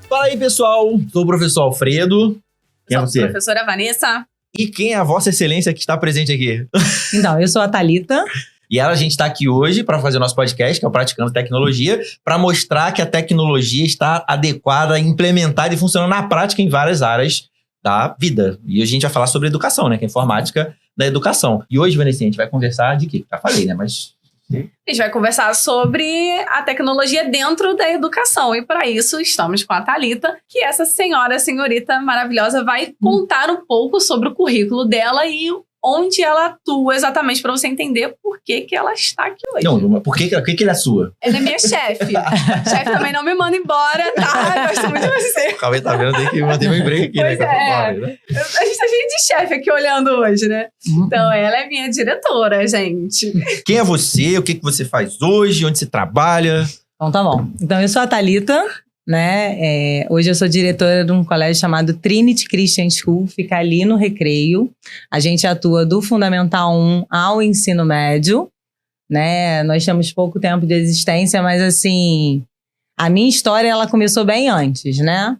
Fala aí, pessoal. Sou o professor Alfredo. Quem é você? Professora Vanessa. E quem é a Vossa Excelência que está presente aqui? Então, eu sou a Thalita. E a gente está aqui hoje para fazer o nosso podcast, que é o Praticando Tecnologia, para mostrar que a tecnologia está adequada, implementada e funcionando na prática em várias áreas da vida. E hoje a gente vai falar sobre educação, né? Que é a informática da educação. E hoje, Vanessa, a gente vai conversar de quê? Já falei, né? Mas... A gente vai conversar sobre a tecnologia dentro da educação. E para isso, estamos com a Thalita, que essa senhorita maravilhosa vai contar um pouco sobre o currículo dela e onde ela atua exatamente, para você entender por que ela está aqui hoje. Não, por que ele é sua? Ela é minha chefe. Chefe também não me manda embora, tá? Gosto muito de você. Calma aí, tá vendo? Tem que manter meu emprego aqui, pois né? A gente tá cheio de chefe aqui olhando hoje, né? Então, ela é minha diretora, gente. Quem é você? O que você faz hoje? Onde você trabalha? Então, tá bom. Então, eu sou a Thalita, né? Hoje eu sou diretora de um colégio chamado Trinity Christian School, fica ali no Recreio. A gente atua do Fundamental 1 ao ensino médio, né? Nós temos pouco tempo de existência, mas assim, a minha história ela começou bem antes, né?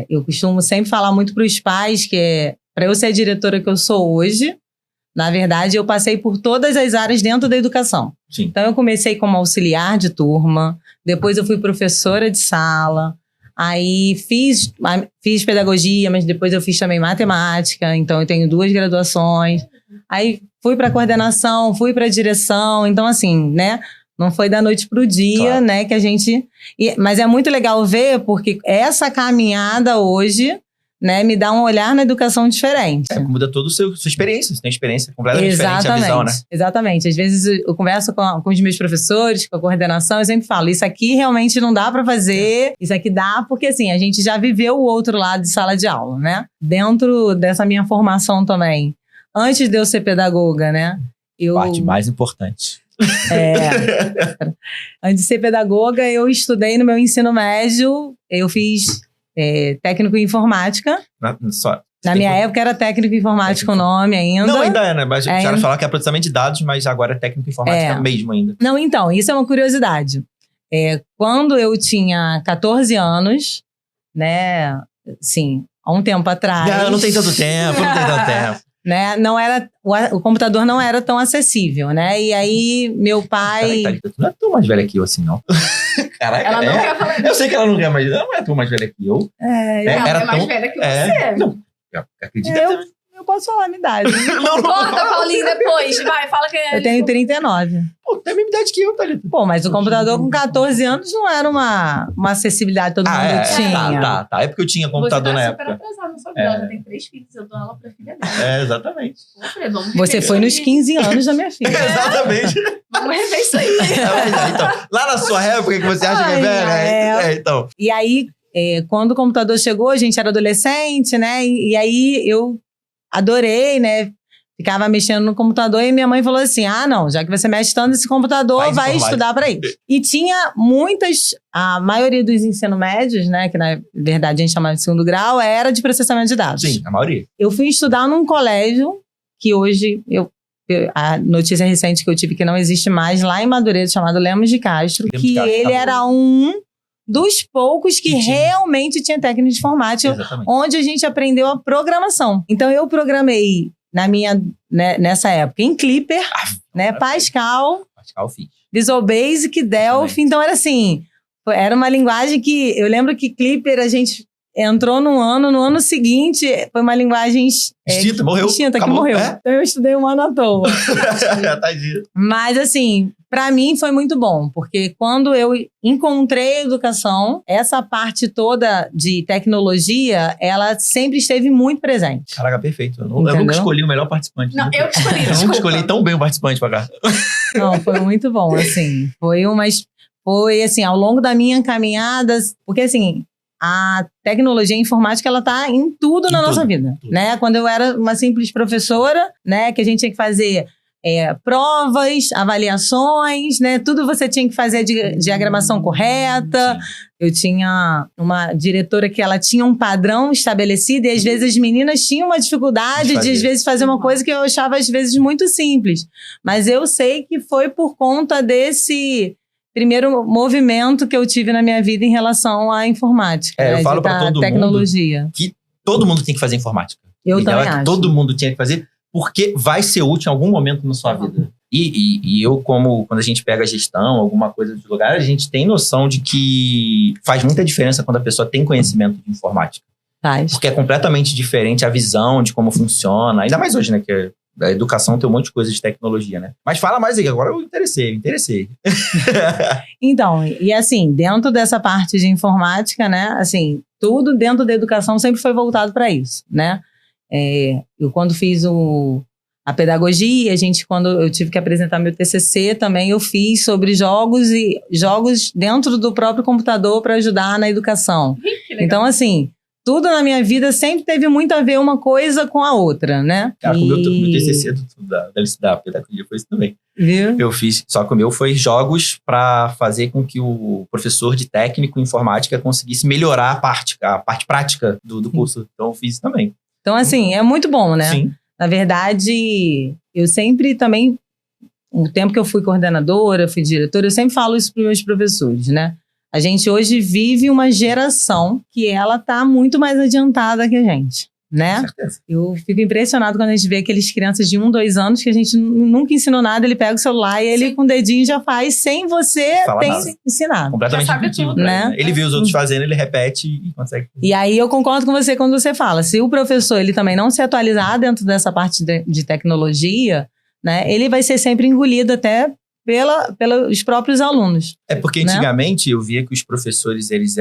Eu costumo sempre falar muito para os pais que para eu ser a diretora que eu sou hoje, na verdade, eu passei por todas as áreas dentro da educação. Sim. Então, eu comecei como auxiliar de turma, depois eu fui professora de sala, aí fiz pedagogia, mas depois eu fiz também matemática, então eu tenho 2 graduações. Aí fui para coordenação, fui para direção, então assim, né? Não foi da noite pro dia, claro, né, que a gente... Mas é muito legal ver, porque essa caminhada hoje... né, me dá um olhar na educação diferente. Muda toda a sua experiência. Você tem experiência completamente diferente a visão, né? Exatamente. Às vezes eu converso com os meus professores, com a coordenação, eu sempre falo, isso aqui realmente não dá pra fazer, isso aqui dá, porque assim, a gente já viveu o outro lado de sala de aula, né? Dentro dessa minha formação também, antes de eu ser pedagoga, né? Parte mais importante. Antes de ser pedagoga, eu estudei no meu ensino médio, eu fiz... técnico em informática. Na minha época era técnico em informática o nome ainda. Não, ainda é, né? Mas a senhora falar que é processamento de dados, mas agora é técnico em informática mesmo ainda. Não, então, isso é uma curiosidade. Quando eu tinha 14 anos, né, assim, há um tempo atrás... Não tem tanto tempo. Né, o computador não era tão acessível, né? E aí, meu pai... Peraí, tu não é tão mais velha que eu assim, não. Caraca, ela não quer falar. Eu sei que ela não quer, mas ela não é tão mais velha que eu. Ela é mais velha que você. Não, acredita. Eu posso falar a minha idade. Conta, Paulinho, depois. Vai, fala que eu tenho 39. Pô, tem a mesma idade que eu, Thalita. Pô, mas o computador com 14 anos não era uma acessibilidade que todo mundo tinha. Tá. É porque eu tinha computador na época. Você tá super atrasado na sua vida. Ela tem 3 filhos, eu dou aula pra filha dela. Exatamente. Você foi nos 15 anos da minha filha. Exatamente. Vamos rever isso aí. Então, lá na sua época que você acha que é velha, então. E aí, quando o computador chegou, a gente era adolescente, né? E aí eu adorei, né? Ficava mexendo no computador e minha mãe falou assim, não, já que você mexe tanto nesse computador, vai estudar para isso. E tinha a maioria dos ensino médios, né, que na verdade a gente chamava de segundo grau, era de processamento de dados. Sim, a maioria. Eu fui estudar num colégio que hoje, a notícia recente que eu tive que não existe mais, lá em Madureira, chamado Lemos de Castro, ele era um dos poucos que realmente tinha técnica de informática, onde a gente aprendeu a programação. Então, eu programei nessa época em Clipper, né, Pascal, Visual Basic, Delphi. Então, era assim, era uma linguagem que... Eu lembro que Clipper a gente entrou no ano seguinte, foi uma linguagem... Extinta, morreu. Que morreu. Então, eu estudei um ano à toa. Tadinha. Mas, assim... Para mim foi muito bom, porque quando eu encontrei a educação, essa parte toda de tecnologia, ela sempre esteve muito presente. Caraca, perfeito. Eu nunca escolhi o melhor participante. Não, eu que escolhi, Eu nunca escolhi tão bem o participante pra cá. Não, foi muito bom, assim. Foi assim, ao longo da minha caminhada, porque assim... A tecnologia informática, ela tá em tudo na nossa vida, né? Quando eu era uma simples professora, né? Que a gente tinha que fazer provas, avaliações, né? Tudo você tinha que fazer a diagramação correta. Sim. Eu tinha uma diretora que ela tinha um padrão estabelecido e às vezes as meninas tinham uma dificuldade de às vezes fazer uma coisa que eu achava às vezes muito simples. Mas eu sei que foi por conta desse primeiro movimento que eu tive na minha vida em relação à informática. Eu falo para todo tecnologia. mundo que todo mundo tem que fazer informática. Eu também acho. Todo mundo tinha que fazer, porque vai ser útil em algum momento na sua vida. E eu, quando a gente pega a gestão, alguma coisa de lugar, a gente tem noção de que faz muita diferença quando a pessoa tem conhecimento de informática. Faz. Porque é completamente diferente a visão de como funciona. Ainda mais hoje, né? Que a educação tem um monte de coisa de tecnologia, né? Mas fala mais aí, agora eu me interessei. Então, e assim, dentro dessa parte de informática, né? Assim, tudo dentro da educação sempre foi voltado para isso, né? Eu quando fiz a pedagogia, quando eu tive que apresentar meu TCC também, eu fiz sobre jogos dentro do próprio computador para ajudar na educação. Então, assim, tudo na minha vida sempre teve muito a ver uma coisa com a outra, né? Cara, o meu TCC da pedagogia foi isso também. Viu? Eu fiz, só que o meu foi jogos para fazer com que o professor de técnico em informática conseguisse melhorar a parte prática do curso. Então, eu fiz isso também. Então, assim, é muito bom, né? Sim. Na verdade, eu sempre também, o tempo que eu fui coordenadora, fui diretora, eu sempre falo isso para os meus professores, né? A gente hoje vive uma geração que ela está muito mais adiantada que a gente, né? Com certeza. Eu fico impressionado quando a gente vê aqueles crianças de 1, 2 anos que a gente nunca ensinou nada, ele pega o celular e ele com o dedinho já faz sem você ter ensinado. Completamente intuitivo, né? Ele vê os outros fazendo, ele repete e consegue. E aí eu concordo com você quando você fala, se o professor ele também não se atualizar dentro dessa parte de tecnologia, né, ele vai ser sempre engolido até pelos próprios alunos. É porque antigamente eu via que os professores eles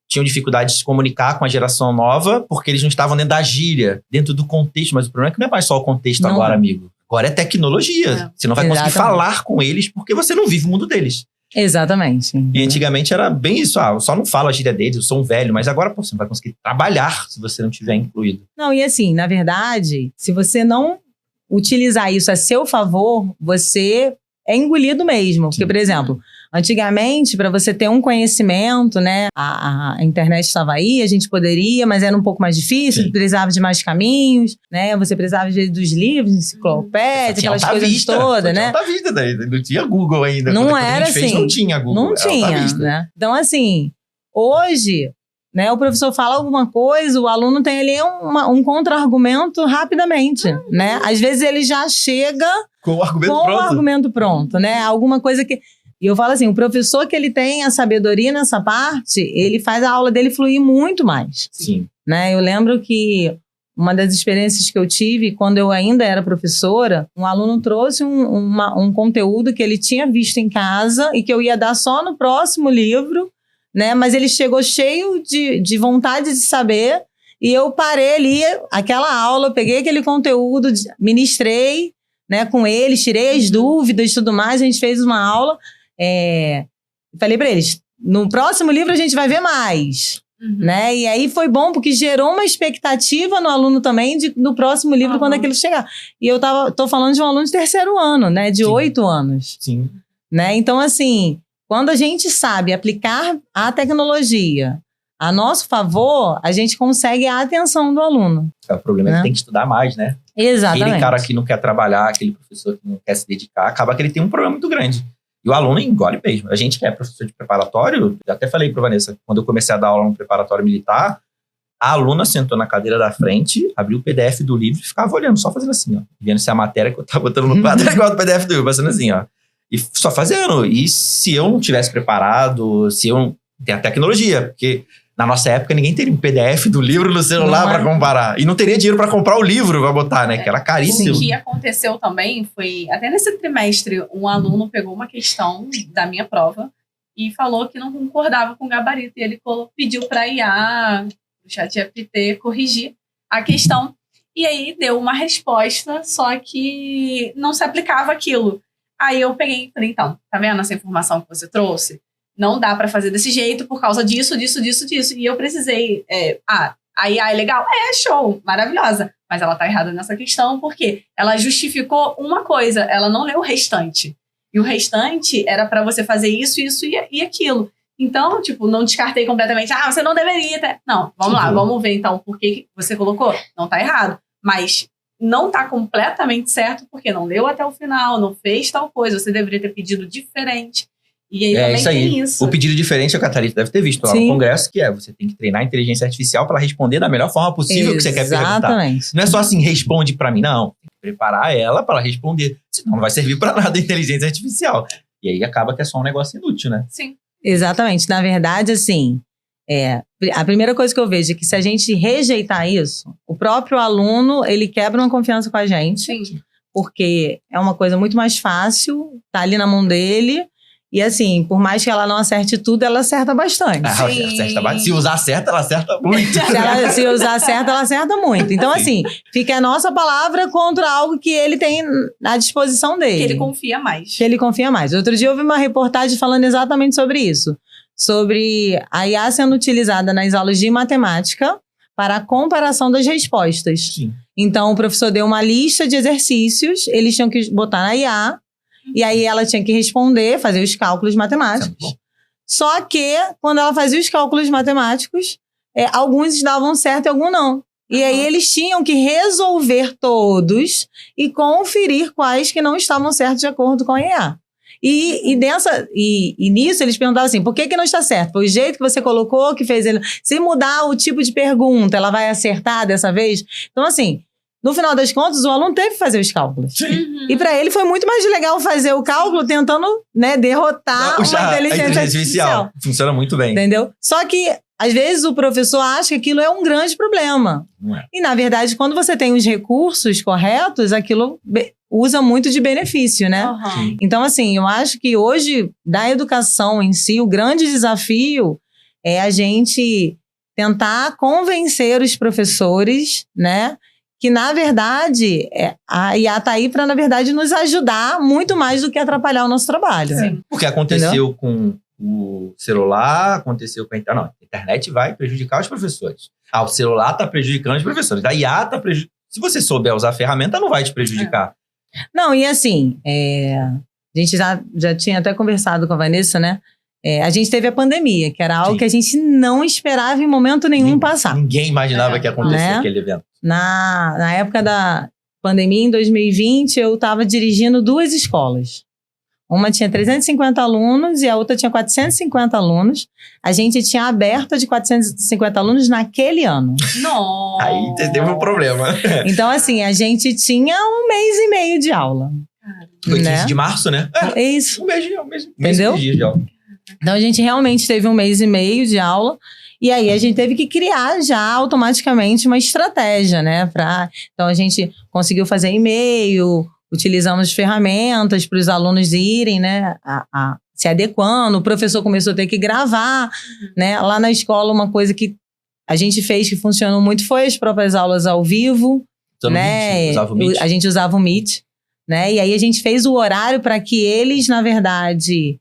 tinham dificuldade de se comunicar com a geração nova porque eles não estavam dentro da gíria, dentro do contexto. Mas o problema é que não é mais só o contexto agora, amigo. Agora é tecnologia. Você não vai conseguir falar com eles porque você não vive o mundo deles. Exatamente. E antigamente era bem isso. Eu só não falo a gíria deles, eu sou um velho. Mas agora você não vai conseguir trabalhar se você não tiver incluído. Não, e assim, na verdade, se você não utilizar isso a seu favor, você é engolido mesmo. Porque, por exemplo, antigamente, para você ter um conhecimento, né, a internet estava aí, a gente poderia, mas era um pouco mais difícil, precisava de mais caminhos, né? Você precisava dos livros, enciclopédia, aquelas coisas todas, né? Não tinha Google ainda. Não era assim. Não tinha Google. Não tinha, né? Então, assim, hoje, né, o professor fala alguma coisa, o aluno tem ali um contra-argumento rapidamente, né? Às vezes ele já chega com o argumento pronto, né? Alguma coisa que... E eu falo assim, o professor que ele tem a sabedoria nessa parte, ele faz a aula dele fluir muito mais. Sim. Né? Eu lembro que uma das experiências que eu tive, quando eu ainda era professora, um aluno trouxe um conteúdo que ele tinha visto em casa e que eu ia dar só no próximo livro, né? Mas ele chegou cheio de vontade de saber e eu parei ali, aquela aula, peguei aquele conteúdo, ministrei, né, com eles, tirei as dúvidas e tudo mais, a gente fez uma aula, falei para eles, no próximo livro a gente vai ver mais, né, e aí foi bom porque gerou uma expectativa no aluno também no próximo livro quando aquilo chegar, e eu tô falando de um aluno de 3º ano, né, de 8 anos. Sim. Né, então assim, quando a gente sabe aplicar a tecnologia a nosso favor, a gente consegue a atenção do aluno. O problema é que tem que estudar mais, né? Exatamente. Aquele cara que não quer trabalhar, aquele professor que não quer se dedicar, acaba que ele tem um problema muito grande. E o aluno engole mesmo. A gente que é professor de preparatório, já até falei para Vanessa, quando eu comecei a dar aula no preparatório militar, a aluna sentou na cadeira da frente, abriu o PDF do livro e ficava olhando, só fazendo assim, ó. Vendo se a matéria que eu tava botando no quadro é igual ao PDF do livro, fazendo assim, ó. E só fazendo. E se eu não tivesse preparado, se eu não... Tem a tecnologia, porque... Na nossa época, ninguém teria um PDF do livro no celular para comparar. E não teria dinheiro para comprar o livro, vai botar, né? Que era caríssimo. O que aconteceu também foi, até nesse trimestre, um aluno pegou uma questão da minha prova e falou que não concordava com o gabarito. E ele pediu para a IA, o ChatGPT, corrigir a questão. E aí deu uma resposta, só que não se aplicava aquilo. Aí eu peguei e falei, então, tá vendo essa informação que você trouxe? Não dá para fazer desse jeito por causa disso. E eu precisei... a IA é legal? É, show, maravilhosa. Mas ela tá errada nessa questão porque ela justificou uma coisa, ela não leu o restante. E o restante era para você fazer isso e aquilo. Então, tipo, não descartei completamente. Você não deveria ter... Não, vamos lá, vamos ver então por que você colocou. Não tá errado. Mas não tá completamente certo porque não leu até o final, não fez tal coisa. Você deveria ter pedido diferente. E aí também isso aí. tem isso. O pedido diferente, a Catarina deve ter visto lá no congresso, que você tem que treinar a inteligência artificial para responder da melhor forma possível que você quer perguntar. Exatamente. Não é só assim, responde para mim, não. Tem que preparar ela para responder. Senão não vai servir para nada a inteligência artificial. E aí acaba que é só um negócio inútil, né? Sim. Exatamente. Na verdade, assim, a primeira coisa que eu vejo é que se a gente rejeitar isso, o próprio aluno, ele quebra uma confiança com a gente. Sim. Porque é uma coisa muito mais fácil, tá ali na mão dele. E assim, por mais que ela não acerte tudo, ela acerta bastante. Se usar certo, ela acerta muito. Se usar certo, ela acerta muito. Então, assim, fica a nossa palavra contra algo que ele tem à disposição dele. Que ele confia mais. Outro dia eu vi uma reportagem falando exatamente sobre isso. Sobre a IA sendo utilizada nas aulas de matemática para a comparação das respostas. Sim. Então, o professor deu uma lista de exercícios, eles tinham que botar na IA, e aí ela tinha que responder, fazer os cálculos matemáticos. Só que, quando ela fazia os cálculos matemáticos, alguns davam certo e alguns não. E aí eles tinham que resolver todos e conferir quais que não estavam certos de acordo com a IA. E nisso eles perguntavam assim, por que não está certo? Foi o jeito que você colocou que fez ele... Se mudar o tipo de pergunta, ela vai acertar dessa vez? Então, assim... No final das contas, o aluno teve que fazer os cálculos. Uhum. E para ele foi muito mais legal fazer o cálculo tentando, né, derrotar uma inteligência artificial. Funciona muito bem. Entendeu? Só que, às vezes, o professor acha que aquilo é um grande problema. Não é. E, na verdade, quando você tem os recursos corretos, aquilo usa muito de benefício, né? Uhum. Então, assim, eu acho que hoje, da educação em si, o grande desafio é a gente tentar convencer os professores, né? Que, na verdade, a IA está aí para, na verdade, nos ajudar muito mais do que atrapalhar o nosso trabalho. Sim. Porque aconteceu com o celular, aconteceu com a internet. Não, a internet vai prejudicar os professores. O celular está prejudicando os professores. A IA está prejudicando. Se você souber usar a ferramenta, não vai te prejudicar. Não, e assim, a gente já tinha até conversado com a Vanessa, né? A gente teve a pandemia, que era algo que a gente não esperava em momento nenhum passar. Ninguém imaginava que ia acontecer aquele evento. Na época da pandemia, em 2020, eu estava dirigindo 2 escolas. Uma tinha 350 alunos e a outra tinha 450 alunos. A gente tinha aberta de 450 alunos naquele ano. Nossa! Aí teve um problema. Então, assim, a gente tinha 1 mês e meio de aula. Foi 15 de março, né? É isso. Um mês Entendeu? De aula. Então, a gente realmente teve 1 mês e meio de aula. E aí, a gente teve que criar já automaticamente uma estratégia, né? Então, a gente conseguiu fazer e-mail, utilizamos ferramentas para os alunos irem, né? Se adequando. O professor começou a ter que gravar, né? Lá na escola, uma coisa que a gente fez que funcionou muito foi as próprias aulas ao vivo, né? Usava o Meet. A gente usava o Meet, né? E aí, a gente fez o horário para que eles, na verdade...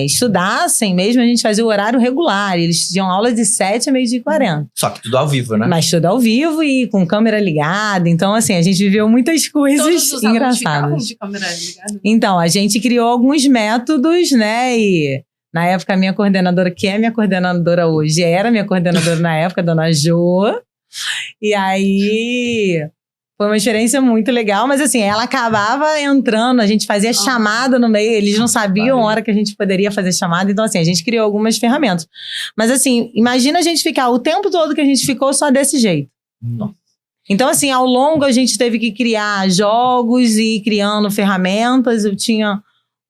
estudassem mesmo, a gente fazia o horário regular. Eles tinham aulas de 7 a meio-dia e 40. Só que tudo ao vivo, né? Mas tudo ao vivo e com câmera ligada. Então, assim, a gente viveu muitas coisas engraçadas. De câmera ligada? Então, a gente criou alguns métodos, né? E na época, a minha coordenadora, que é minha coordenadora hoje, era minha coordenadora na época, a dona Jo. E aí... Foi uma experiência muito legal, mas assim, ela acabava entrando, a gente fazia chamada no meio, eles não sabiam a hora que a gente poderia fazer chamada, então assim, a gente criou algumas ferramentas. Mas assim, imagina a gente ficar o tempo todo que a gente ficou só desse jeito. Nossa. Então assim, ao longo a gente teve que criar jogos e ir criando ferramentas. Eu tinha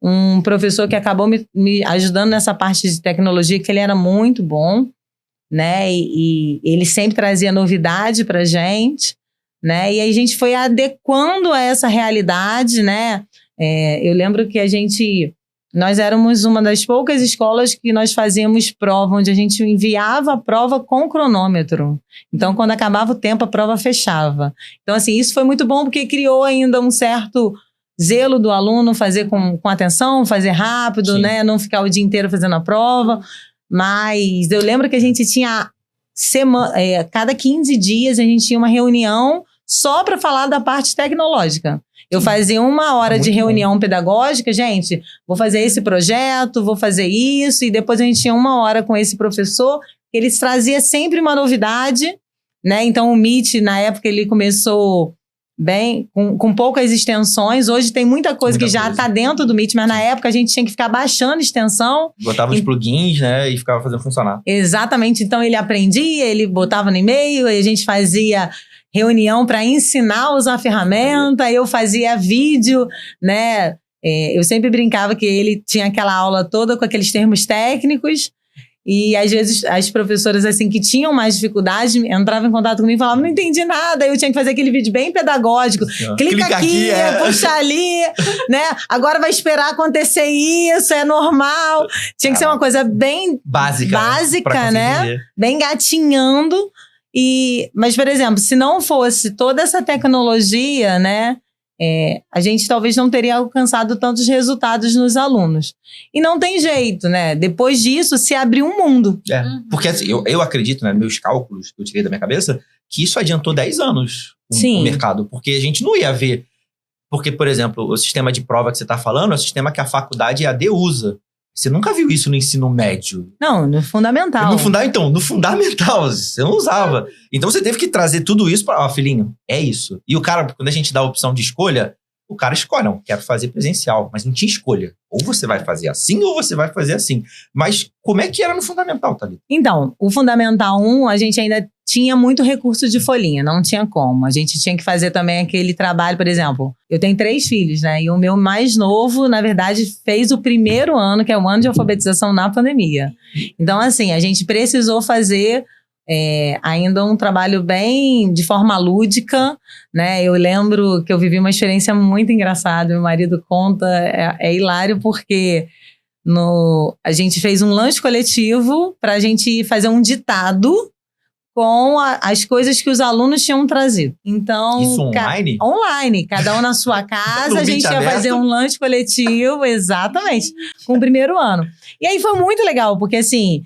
um professor que acabou me ajudando nessa parte de tecnologia, que ele era muito bom, né? E ele sempre trazia novidade pra gente. Né? E aí a gente foi adequando a essa realidade, né? Eu lembro que nós éramos uma das poucas escolas que nós fazíamos prova, onde a gente enviava a prova com cronômetro. Então, quando acabava o tempo, a prova fechava. Então, assim, isso foi muito bom porque criou ainda um certo zelo do aluno, fazer com atenção, fazer rápido, né? Não ficar o dia inteiro fazendo a prova. Mas eu lembro que a gente tinha cada 15 dias a gente tinha uma reunião só para falar da parte tecnológica. Eu fazia 1 hora de reunião pedagógica, gente, vou fazer esse projeto, vou fazer isso, e depois a gente tinha 1 hora com esse professor, ele trazia sempre uma novidade, né? Então o Meet, na época, ele começou com poucas extensões. Hoje tem muita coisa que já está dentro do Meet, mas na época a gente tinha que ficar baixando extensão. Botava os plugins, né? E ficava fazendo funcionar. Exatamente. Então ele aprendia, ele botava no e-mail, e a gente fazia reunião para ensinar a usar a ferramenta, eu fazia vídeo, né? Eu sempre brincava que ele tinha aquela aula toda com aqueles termos técnicos. E às vezes as professoras assim que tinham mais dificuldade entravam em contato comigo e falavam, não entendi nada, eu tinha que fazer aquele vídeo bem pedagógico, clica aqui, puxa ali, né? Agora vai esperar acontecer isso, é normal. Tinha que ser uma coisa bem básica, né? Bem gatinhando. Mas, por exemplo, se não fosse toda essa tecnologia, né? A gente talvez não teria alcançado tantos resultados nos alunos. E não tem jeito, né? Depois disso, se abriu um mundo. Porque assim, eu acredito, né, meus cálculos que eu tirei da minha cabeça, que isso adiantou 10 anos no mercado. Porque a gente não ia ver. Porque, por exemplo, o sistema de prova que você está falando é o sistema que a faculdade EAD usa. Você nunca viu isso no ensino médio? Não, no fundamental. No fundamental, você não usava. Então você teve que trazer tudo isso para, filhinho, é isso. E o cara, quando a gente dá a opção de escolha, o cara escolhe, não, quero fazer presencial, mas não tinha escolha. Ou você vai fazer assim, ou você vai fazer assim. Mas como é que era no fundamental, Thalita? Então, o Fundamental 1, a gente ainda tinha muito recurso de folhinha, não tinha como. A gente tinha que fazer também aquele trabalho, por exemplo, eu tenho 3 filhos, né? E o meu mais novo, na verdade, fez o primeiro ano, que é o ano de alfabetização na pandemia. Então, assim, a gente precisou fazer ainda um trabalho bem de forma lúdica, né? Eu lembro que eu vivi uma experiência muito engraçada, meu marido conta, é hilário porque a gente fez um lanche coletivo para a gente fazer um ditado com as coisas que os alunos tinham trazido. Então, isso online? Online, cada um na sua casa, a gente ia fazer um lanche coletivo, exatamente, com o primeiro ano. E aí foi muito legal, porque assim,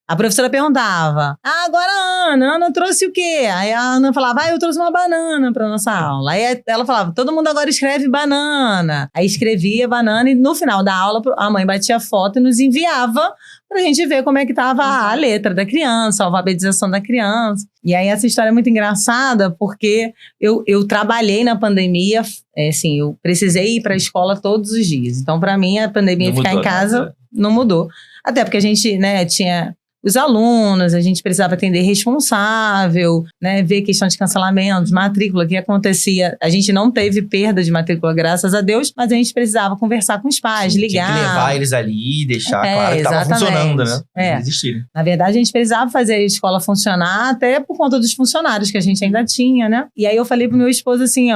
a professora perguntava, agora a Ana trouxe o quê? Aí a Ana falava, eu trouxe uma banana para nossa aula. Aí ela falava, todo mundo agora escreve banana. Aí escrevia banana e no final da aula a mãe batia foto e nos enviava pra gente ver como é que tava a letra da criança, a alfabetização da criança. E aí essa história é muito engraçada porque eu trabalhei na pandemia, assim, eu precisei ir pra escola todos os dias. Então pra mim a pandemia ficar em casa não mudou. Até porque a gente, né, tinha os alunos, a gente precisava atender responsável, né, ver questão de cancelamento, de matrícula, o que acontecia. A gente não teve perda de matrícula, graças a Deus, mas a gente precisava conversar com os pais, ligar. Tinha que levar eles ali e deixar claro que estava funcionando, né? Existirem. Na verdade, a gente precisava fazer a escola funcionar, até por conta dos funcionários que a gente ainda tinha, né? E aí eu falei pro meu esposo assim,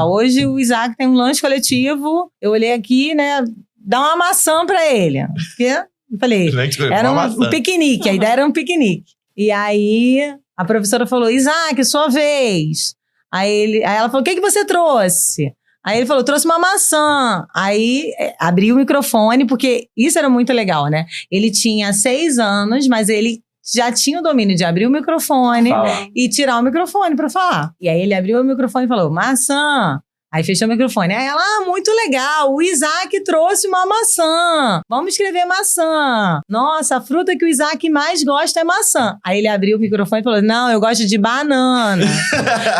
hoje o Isaac tem um lanche coletivo, eu olhei aqui, né, dá uma maçã pra ele. Porque... Eu falei, era um piquenique, a ideia era um piquenique. E aí, a professora falou, Isaac, sua vez. Aí ela falou, o que você trouxe? Aí ele falou, trouxe uma maçã. Aí, abriu o microfone, porque isso era muito legal, né? Ele tinha 6 anos, mas ele já tinha o domínio de abrir o microfone e tirar o microfone pra falar. E aí, ele abriu o microfone e falou, maçã. Aí fechou o microfone. Aí ela, muito legal, o Isaac trouxe uma maçã. Vamos escrever maçã. Nossa, a fruta que o Isaac mais gosta é maçã. Aí ele abriu o microfone e falou, não, eu gosto de banana.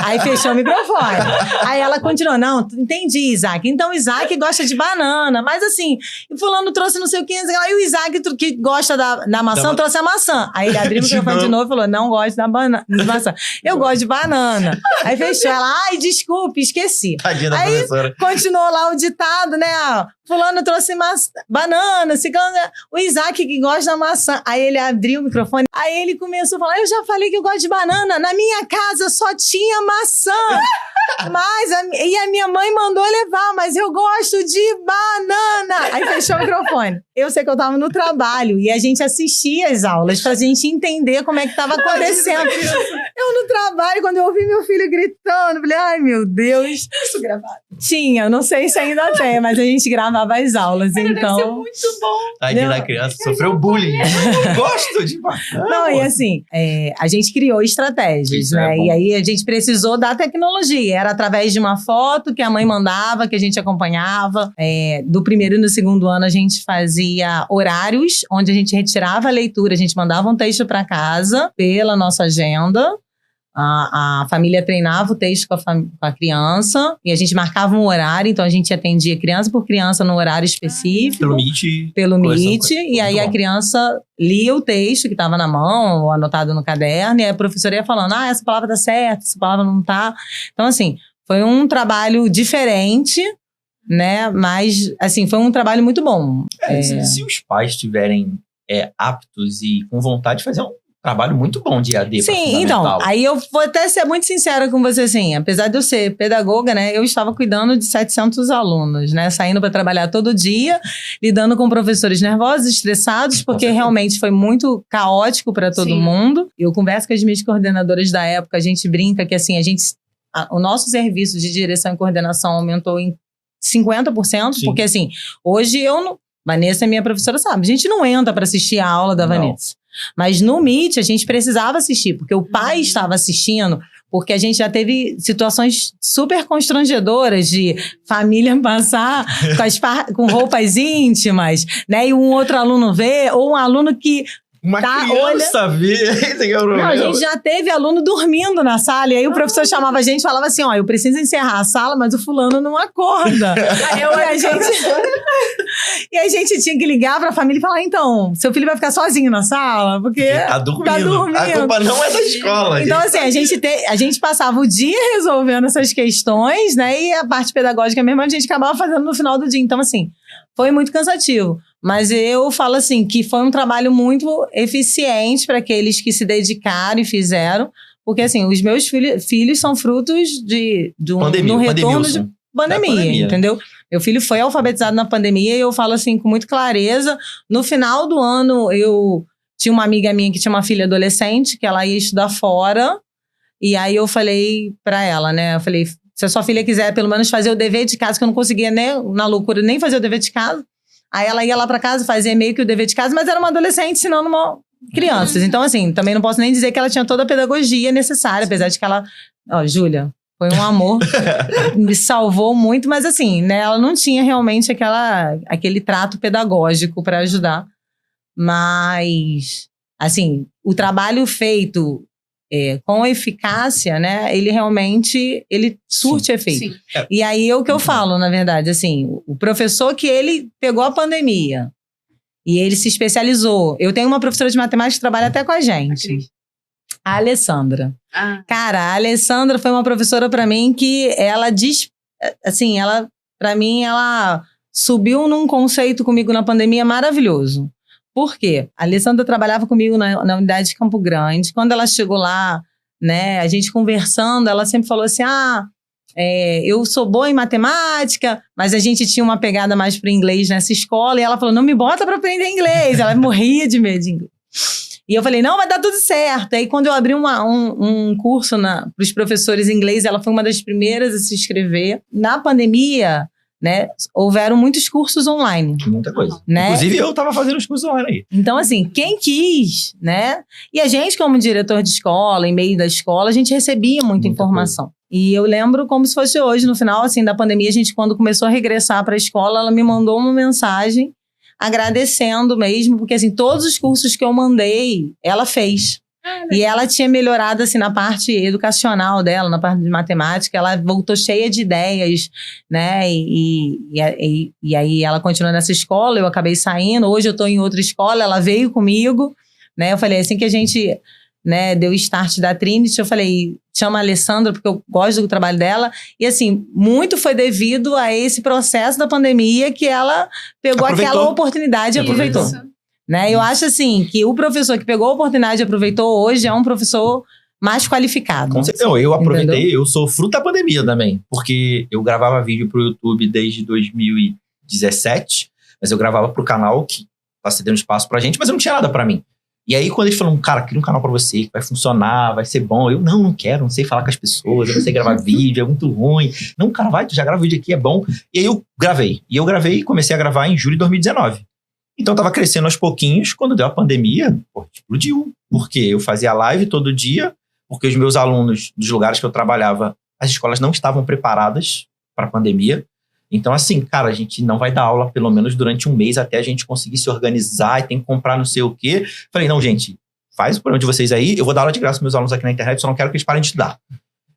Aí fechou o microfone. Aí ela continuou, não, entendi, Isaac. Então o Isaac gosta de banana. Mas assim, o fulano trouxe não sei o que. Aí o Isaac, que gosta da maçã, trouxe a maçã. Aí ele abriu o microfone de novo e falou, não gosto de maçã. Eu gosto de banana. Aí fechou. Ela, desculpe, esqueci. Aí continuou lá o ditado, né? Fulano trouxe banana, ciclano, o Isaac que gosta da maçã. Aí ele abriu o microfone, aí ele começou a falar, eu já falei que eu gosto de banana, na minha casa só tinha maçã. E a minha mãe mandou levar, mas eu gosto de banana. Aí fechou o microfone. Eu sei que eu tava no trabalho e a gente assistia as aulas pra gente entender como é que tava acontecendo. Eu no trabalho, quando eu ouvi meu filho gritando, falei, ai meu Deus. Isso gravado? Tinha, eu não sei se ainda tem, mas a gente gravava as aulas, então... Deve ser muito bom. Tadinha da criança, sofreu bullying. Eu gosto de banana. Não, e assim, a gente criou estratégias, né? E aí a gente precisou da tecnologia. Era através de uma foto que a mãe mandava, que a gente acompanhava. Do primeiro e no segundo ano a gente fazia horários, onde a gente retirava a leitura, a gente mandava um texto para casa pela nossa agenda. A família treinava o texto com a criança e a gente marcava um horário, então a gente atendia criança por criança no horário específico. Pelo Meet. Pelo Meet, e aí a criança lia o texto que estava na mão, ou anotado no caderno, e a professora ia falando, essa palavra tá certa, essa palavra não tá. Então, assim, foi um trabalho diferente, né? Mas, assim, foi um trabalho muito bom. Se os pais estiverem aptos e com vontade de fazer um trabalho muito bom de EAD. Sim, então, aí eu vou até ser muito sincera com você, assim, apesar de eu ser pedagoga, né, eu estava cuidando de 700 alunos, né, saindo para trabalhar todo dia, lidando com professores nervosos, estressados, porque realmente foi muito caótico para todo mundo. Eu converso com as minhas coordenadoras da época, a gente brinca que, assim, o nosso serviço de direção e coordenação aumentou em 50%, porque, assim, hoje Vanessa é minha professora, sabe, a gente não entra para assistir a aula da Vanessa. Mas no Meet a gente precisava assistir, porque o pai estava assistindo, porque a gente já teve situações super constrangedoras de família passar com roupas íntimas, né? E um outro aluno ver, ou um aluno que uma criança Não, a gente já teve aluno dormindo na sala, e aí o professor chamava a gente e falava assim, eu preciso encerrar a sala, mas o fulano não acorda. E a gente tinha que ligar pra família e falar, então, seu filho vai ficar sozinho na sala, porque tá dormindo. A culpa não é da escola. Então, assim, a gente passava o dia resolvendo essas questões, né, e a parte pedagógica mesmo a gente acabava fazendo no final do dia. Então, assim, foi muito cansativo. Mas eu falo assim, que foi um trabalho muito eficiente para aqueles que se dedicaram e fizeram, porque assim, os meus filhos são frutos de um retorno de pandemia, entendeu? Meu filho foi alfabetizado na pandemia e eu falo assim com muita clareza. No final do ano, eu tinha uma amiga minha que tinha uma filha adolescente, que ela ia estudar fora, e aí eu falei para ela, né, eu falei, se a sua filha quiser pelo menos fazer o dever de casa, que eu não conseguia, né, na loucura, nem fazer o dever de casa. Aí ela ia lá pra casa, fazia meio que o dever de casa, mas era uma adolescente ensinando crianças. Então, assim, também não posso nem dizer que ela tinha toda a pedagogia necessária, apesar de que ela... Júlia, foi um amor, me salvou muito, mas assim, né, ela não tinha realmente aquele trato pedagógico pra ajudar. Mas, assim, o trabalho feito... com eficácia, né, ele realmente, surte efeito. Sim. E aí é o que eu falo, na verdade, assim, o professor que ele pegou a pandemia e ele se especializou. Eu tenho uma professora de matemática que trabalha até com a gente. A Alessandra. Cara, a Alessandra foi uma professora pra mim que ela pra mim, ela subiu num conceito comigo na pandemia maravilhoso. Por quê? A Alessandra trabalhava comigo na unidade de Campo Grande. Quando ela chegou lá, né, a gente conversando, ela sempre falou assim, eu sou boa em matemática, mas a gente tinha uma pegada mais para inglês nessa escola, e ela falou, não me bota para aprender inglês. Ela morria de medo de inglês. E eu falei, não, vai dar tudo certo. Aí quando eu abri um curso para os professores em inglês, ela foi uma das primeiras a se inscrever. Na pandemia... né, houveram muitos cursos online. Muita coisa. Né? Inclusive, eu estava fazendo os cursos online aí. Então, assim, quem quis, né? E a gente, como diretor de escola, em meio da escola, a gente recebia muita informação. E eu lembro como se fosse hoje, no final, assim, da pandemia, a gente, quando começou a regressar para a escola, ela me mandou uma mensagem agradecendo mesmo, porque, assim, todos os cursos que eu mandei, ela fez. E ela tinha melhorado, assim, na parte educacional dela, na parte de matemática, ela voltou cheia de ideias, né, e aí ela continuou nessa escola, eu acabei saindo, hoje eu tô em outra escola, ela veio comigo, né, eu falei, assim que a gente, né, deu o start da Trinity, eu falei, chama a Alessandra, porque eu gosto do trabalho dela, e assim, muito foi devido a esse processo da pandemia que ela pegou aquela oportunidade e aproveitou. Né? Eu acho assim que o professor que pegou a oportunidade e aproveitou hoje é um professor mais qualificado. Com certeza. Eu aproveitei, entendeu? Eu sou fruto da pandemia também, porque eu gravava vídeo pro YouTube desde 2017, mas eu gravava pro canal que tá cedendo espaço pra gente, mas eu não tinha nada pra mim. E aí quando eles falaram, cara, cria um canal pra você, que vai funcionar, vai ser bom. Eu, não quero, não sei falar com as pessoas, eu não sei gravar vídeo, é muito ruim. Não, cara, vai, tu já grava vídeo aqui, é bom. E aí eu gravei. E eu gravei e comecei a gravar em julho de 2019. Então, eu tava crescendo aos pouquinhos. Quando deu a pandemia, explodiu. Porque eu fazia live todo dia, porque os meus alunos dos lugares que eu trabalhava, as escolas não estavam preparadas para a pandemia. Então, assim, cara, a gente não vai dar aula pelo menos durante um mês até a gente conseguir se organizar e tem que comprar não sei o quê. Falei, não, gente, faz o programa de vocês aí, eu vou dar aula de graça para meus alunos aqui na internet, só não quero que eles parem de estudar.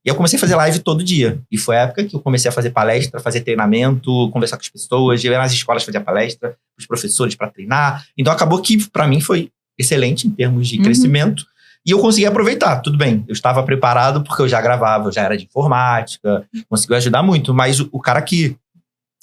E eu comecei a fazer live todo dia. E foi a época que eu comecei a fazer palestra, fazer treinamento, conversar com as pessoas, eu ia nas escolas fazer palestra, os professores para treinar. Então acabou que, para mim, foi excelente em termos de crescimento. E eu consegui aproveitar, tudo bem. Eu estava preparado porque eu já gravava, eu já era de informática, conseguiu ajudar muito. Mas o cara que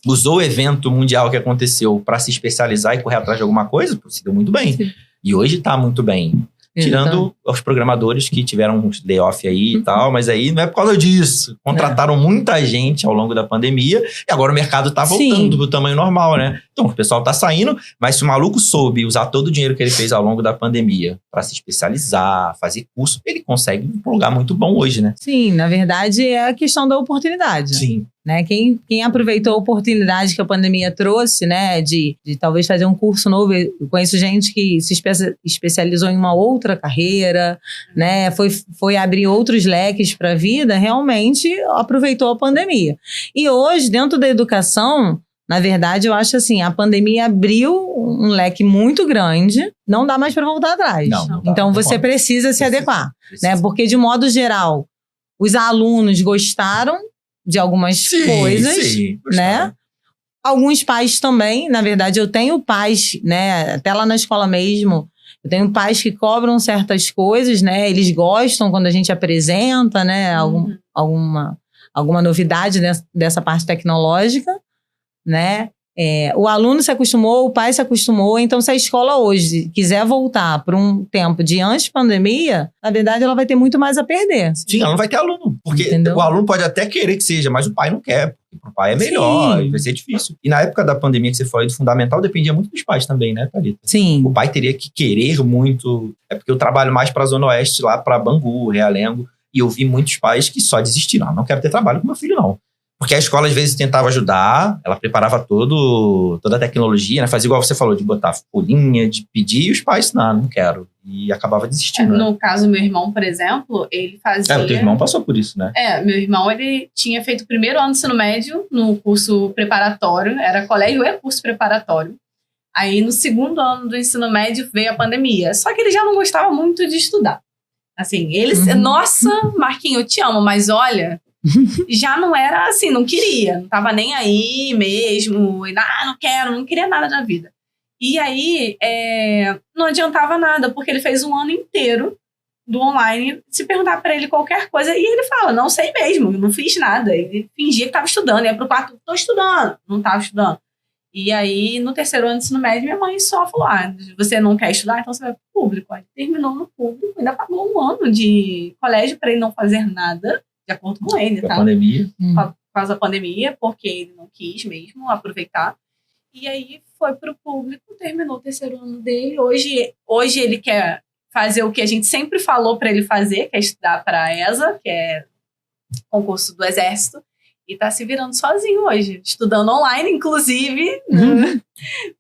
usou o evento mundial que aconteceu para se especializar e correr atrás de alguma coisa, se deu muito bem. Sim. E hoje está muito bem. Tirando os programadores que tiveram uns layoff aí e tal, mas aí não é por causa disso. Contrataram muita gente ao longo da pandemia e agora o mercado tá voltando pro tamanho normal, né? Então o pessoal tá saindo, mas se o maluco soube usar todo o dinheiro que ele fez ao longo da pandemia para se especializar, fazer curso, ele consegue um lugar muito bom hoje, né? Sim, na verdade é a questão da oportunidade. Sim. Né? Quem aproveitou a oportunidade que a pandemia trouxe, né, de talvez fazer um curso novo, eu conheço gente que se especializou em uma outra carreira, né, foi abrir outros leques para a vida, realmente aproveitou a pandemia. E hoje, dentro da educação, na verdade, eu acho assim, a pandemia abriu um leque muito grande, não dá mais para voltar atrás. Não então, você precisa se adequar, né? Porque, de modo geral, os alunos gostaram de algumas coisas, né? Alguns pais também, na verdade, eu tenho pais, né? Até lá na escola mesmo, eu tenho pais que cobram certas coisas, né? Eles gostam quando a gente apresenta, né? Alguma novidade dessa parte tecnológica, né? O aluno se acostumou, o pai se acostumou, então se a escola hoje quiser voltar para um tempo de antes de pandemia, na verdade ela vai ter muito mais a perder. Sim, ela não vai ter aluno, porque o aluno pode até querer que seja, mas o pai não quer, porque o pai é melhor, e vai ser difícil. E na época da pandemia que você falou do fundamental, dependia muito dos pais também, né, Thalita? Sim. O pai teria que querer muito, porque eu trabalho mais para a Zona Oeste, lá para Bangu, Realengo, e eu vi muitos pais que só desistiram, não quero ter trabalho com meu filho não. Porque a escola, às vezes, tentava ajudar, ela preparava toda a tecnologia, né? Fazia igual você falou, de botar folhinha, de pedir, e os pais, não quero. E acabava desistindo. No caso, meu irmão, por exemplo, ele fazia... o teu irmão passou por isso, né? Meu irmão, ele tinha feito o primeiro ano do ensino médio no curso preparatório, era colégio e curso preparatório. Aí, no segundo ano do ensino médio, veio a pandemia. Só que ele já não gostava muito de estudar. Assim, ele... Nossa, Marquinhos, eu te amo, mas olha... já não era assim, não queria, não tava nem aí mesmo, e não queria nada da vida. E aí, não adiantava nada, porque ele fez um ano inteiro do online, se perguntar pra ele qualquer coisa, e ele fala, não sei mesmo, não fiz nada. Ele fingia que tava estudando, ia pro quarto, tô estudando, não tava estudando. E aí, no terceiro ano de ensino médio, minha mãe só falou, você não quer estudar, então você vai pro público. Aí terminou no público, ainda pagou um ano de colégio pra ele não fazer nada, de acordo com ele, tá? Pandemia. Por causa da pandemia, porque ele não quis mesmo aproveitar. E aí foi pro público, terminou o terceiro ano dele. Hoje ele quer fazer o que a gente sempre falou para ele fazer, que é estudar para a ESA, que é concurso do Exército, e tá se virando sozinho hoje, estudando online, inclusive,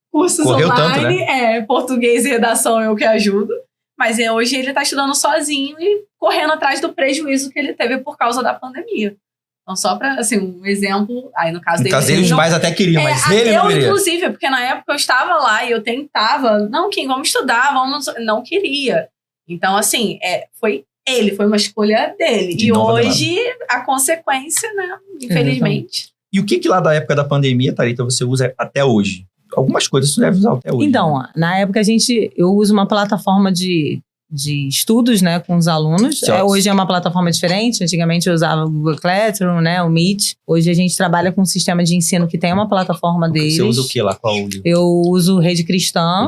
cursos Correu online, tanto, né? Português e redação eu que ajudo. Mas hoje ele está estudando sozinho e correndo atrás do prejuízo que ele teve por causa da pandemia. Então, só para, assim, um exemplo... Aí, no caso dele... os pais até queriam, mas ele não queria. Inclusive, porque na época eu estava lá e eu tentava... Não, Kim, vamos estudar, vamos... Não queria. Então, assim, foi uma escolha dele. E hoje, a consequência, né? Infelizmente. E o que lá da época da pandemia, Thalita, você usa até hoje? Algumas coisas você deve usar até hoje. Então, né? Na época eu uso uma plataforma de estudos, né, com os alunos. Hoje é uma plataforma diferente. Antigamente eu usava o Google Classroom, né, o Meet. Hoje a gente trabalha com um sistema de ensino que tem uma plataforma deles. Você usa o que lá? Qual livro? Eu uso Rede Cristã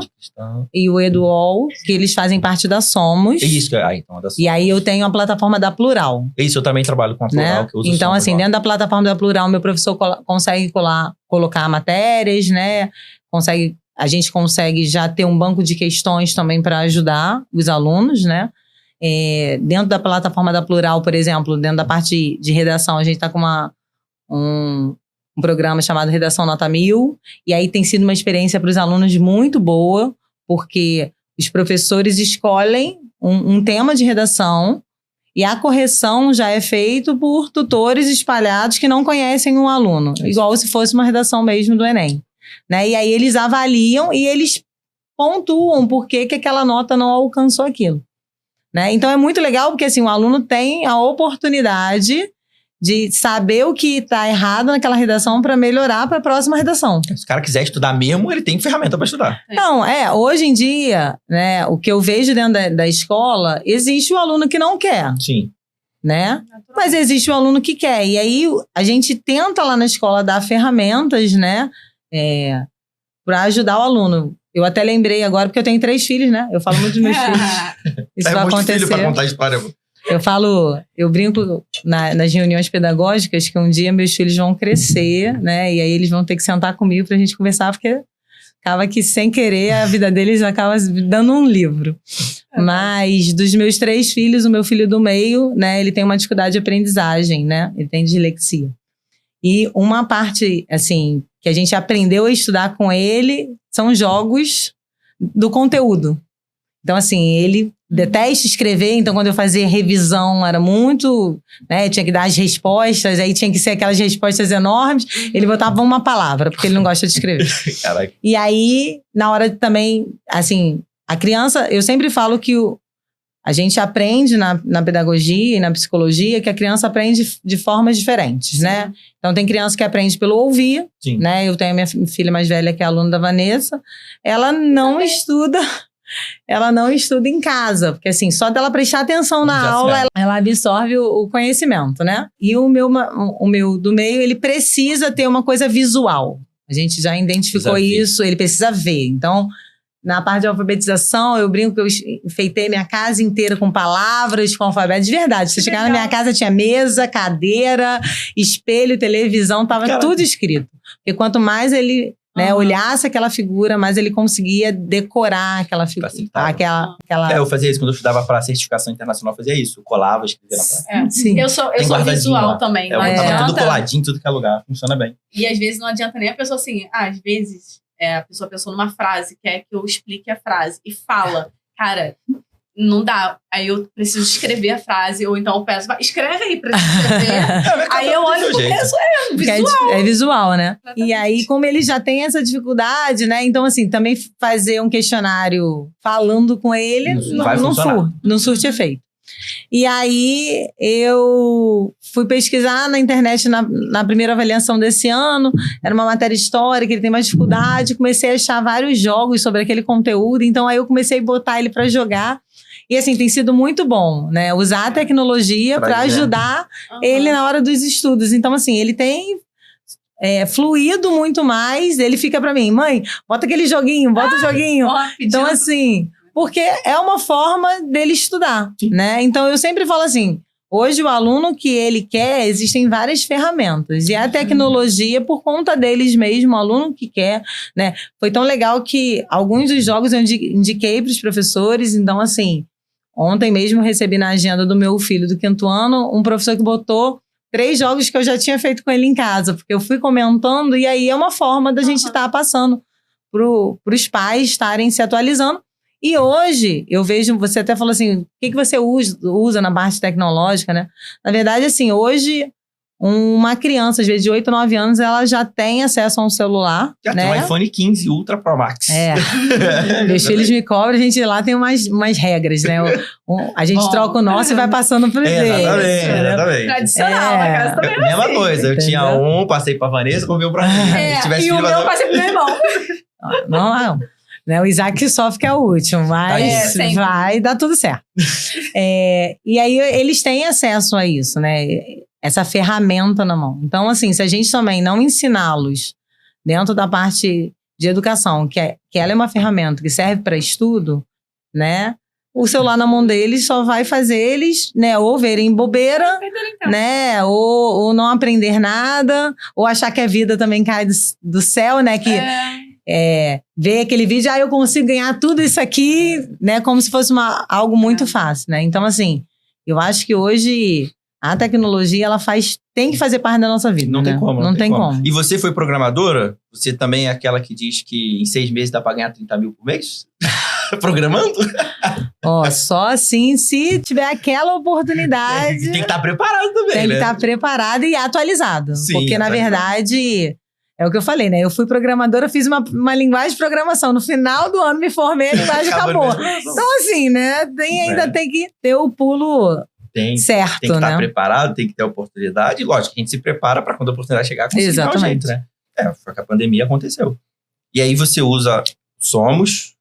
e o Eduol, que eles fazem parte da Somos. Isso, então é da Somos. E aí eu tenho a plataforma da Plural. Isso, eu também trabalho com a Plural, né? que eu uso. Então, assim, dentro da plataforma da Plural, meu professor consegue colocar matérias, né? A gente consegue já ter um banco de questões também para ajudar os alunos, né? Dentro da plataforma da Plural, por exemplo, dentro da parte de redação, a gente está com um programa chamado Redação Nota 1000, e aí tem sido uma experiência para os alunos muito boa, porque os professores escolhem um tema de redação e a correção já é feita por tutores espalhados que não conhecem um aluno, igual se fosse uma redação mesmo do Enem. Né? E aí eles avaliam e eles pontuam por que aquela nota não alcançou aquilo. né? Então é muito legal porque assim, o aluno tem a oportunidade de saber o que está errado naquela redação para melhorar para a próxima redação. Se o cara quiser estudar mesmo, ele tem ferramenta para estudar. Então, hoje em dia, né, o que eu vejo dentro da escola, existe o aluno que não quer, Sim. né? Mas existe o aluno que quer. E aí a gente tenta lá na escola dar ferramentas, né, para ajudar o aluno. Eu até lembrei agora, porque eu tenho 3 filhos, né? Eu falo muito dos meus filhos. Isso vai acontecer. Filho para contar a história. Eu brinco nas reuniões pedagógicas que um dia meus filhos vão crescer, né? E aí eles vão ter que sentar comigo pra gente conversar, porque acaba que sem querer a vida deles acaba dando um livro. Mas dos meus 3 filhos, o meu filho do meio, né? Ele tem uma dificuldade de aprendizagem, né? Ele tem dislexia. E uma parte, assim, que a gente aprendeu a estudar com ele são jogos do conteúdo. Então, assim, ele detesta escrever, então quando eu fazia revisão era muito, né, tinha que dar as respostas, aí tinha que ser aquelas respostas enormes, ele botava uma palavra, porque ele não gosta de escrever. Caraca. E aí, na hora de também, assim, a criança, eu sempre falo que a gente aprende na pedagogia e na psicologia que a criança aprende de formas diferentes, né? Então tem criança que aprende pelo ouvir, Sim. né? Eu tenho a minha filha mais velha que é aluna da Vanessa, ela não estuda em casa, porque assim, só dela prestar atenção na aula, ela absorve o conhecimento, né? E o meu do meio, ele precisa ter uma coisa visual. A gente já identificou isso, ele precisa ver. Então, na parte de alfabetização, eu brinco que eu enfeitei minha casa inteira com palavras, com alfabeto. De verdade, você chegar na minha casa, tinha mesa, cadeira, espelho, televisão, tava tudo escrito. Porque quanto mais ele... né, olhasse aquela figura, mas ele conseguia decorar aquela figura. Eu fazia isso quando eu estudava para certificação internacional, eu fazia isso. Eu colava, escrevia na praia. Sim. Eu sou visual também. Eu tava tudo coladinho, tudo que é lugar. Funciona bem. E às vezes não adianta nem a pessoa assim. Às vezes a pessoa pensou numa frase, quer que eu explique a frase e fala. Cara, não dá. Aí eu preciso escrever a frase, ou então eu peço, escreve aí pra escrever. Aí eu olho pro preço, visual. É visual, né? Exatamente. E aí, como ele já tem essa dificuldade, né? Então, assim, também fazer um questionário falando com ele não surte efeito. E aí, eu fui pesquisar na internet na primeira avaliação desse ano, era uma matéria histórica, ele tem mais dificuldade, comecei a achar vários jogos sobre aquele conteúdo, então aí eu comecei a botar ele para jogar. E assim, tem sido muito bom, né? Usar a tecnologia para ajudar ele na hora dos estudos. Então, assim, ele tem fluído muito mais. Ele fica para mim, mãe, bota aquele joguinho, bota o joguinho. Então, assim, porque é uma forma dele estudar, né? Então, eu sempre falo assim, hoje o aluno que ele quer, existem várias ferramentas. E a tecnologia, por conta deles mesmo, o aluno que quer, né? Foi tão legal que alguns dos jogos eu indiquei para os professores. Então, assim, ontem mesmo recebi na agenda do meu filho do 5º ano um professor que botou 3 jogos que eu já tinha feito com ele em casa, porque eu fui comentando e aí é uma forma da gente estar passando para os pais estarem se atualizando. E hoje, eu vejo, você até falou assim, o que você usa na parte tecnológica, né? Na verdade, assim, hoje, uma criança, às vezes de 8, 9 anos, ela já tem acesso a um celular. Já né? tem um iPhone 15 Ultra Pro Max. Meus filhos me cobram, a gente lá tem umas regras, né? A gente troca o nosso e vai passando pro deles. Exatamente. Tradicional, na casa também é mesma coisa, eu tinha um, passei pra Vanessa, comprei pra mim. E o meu passei pro meu irmão. Não. Né, o Isaac sofre que é o último, mas vai dar tudo certo. E aí eles têm acesso a isso, né? Essa ferramenta na mão. Então, assim, se a gente também não ensiná-los dentro da parte de educação, que ela é uma ferramenta que serve para estudo, né? O celular na mão deles só vai fazer eles, né, ou verem bobeira, né, ou não aprender nada, ou achar que a vida também cai do céu, né, que ver aquele vídeo, eu consigo ganhar tudo isso aqui, né, como se fosse algo muito fácil, né? Então, assim, eu acho que hoje a tecnologia, ela tem que fazer parte da nossa vida. Não, né? tem como. Não tem como. E você foi programadora? Você também é aquela que diz que em 6 meses dá pra ganhar 30 mil por mês? Programando? Só assim, se tiver aquela oportunidade. Tem que estar preparado também, Tem que estar preparado e atualizado. Sim, porque, na verdade, É o que eu falei, né? Eu fui programadora, fiz uma linguagem de programação. No final do ano me formei, a linguagem acabou. Então, assim, né? Ainda tem que ter o pulo certo, tem que estar né? preparado, tem que ter oportunidade. E lógico, a gente se prepara para quando a oportunidade chegar, conseguir dar um jeito, né? Foi que a pandemia aconteceu. E aí você usa Somos,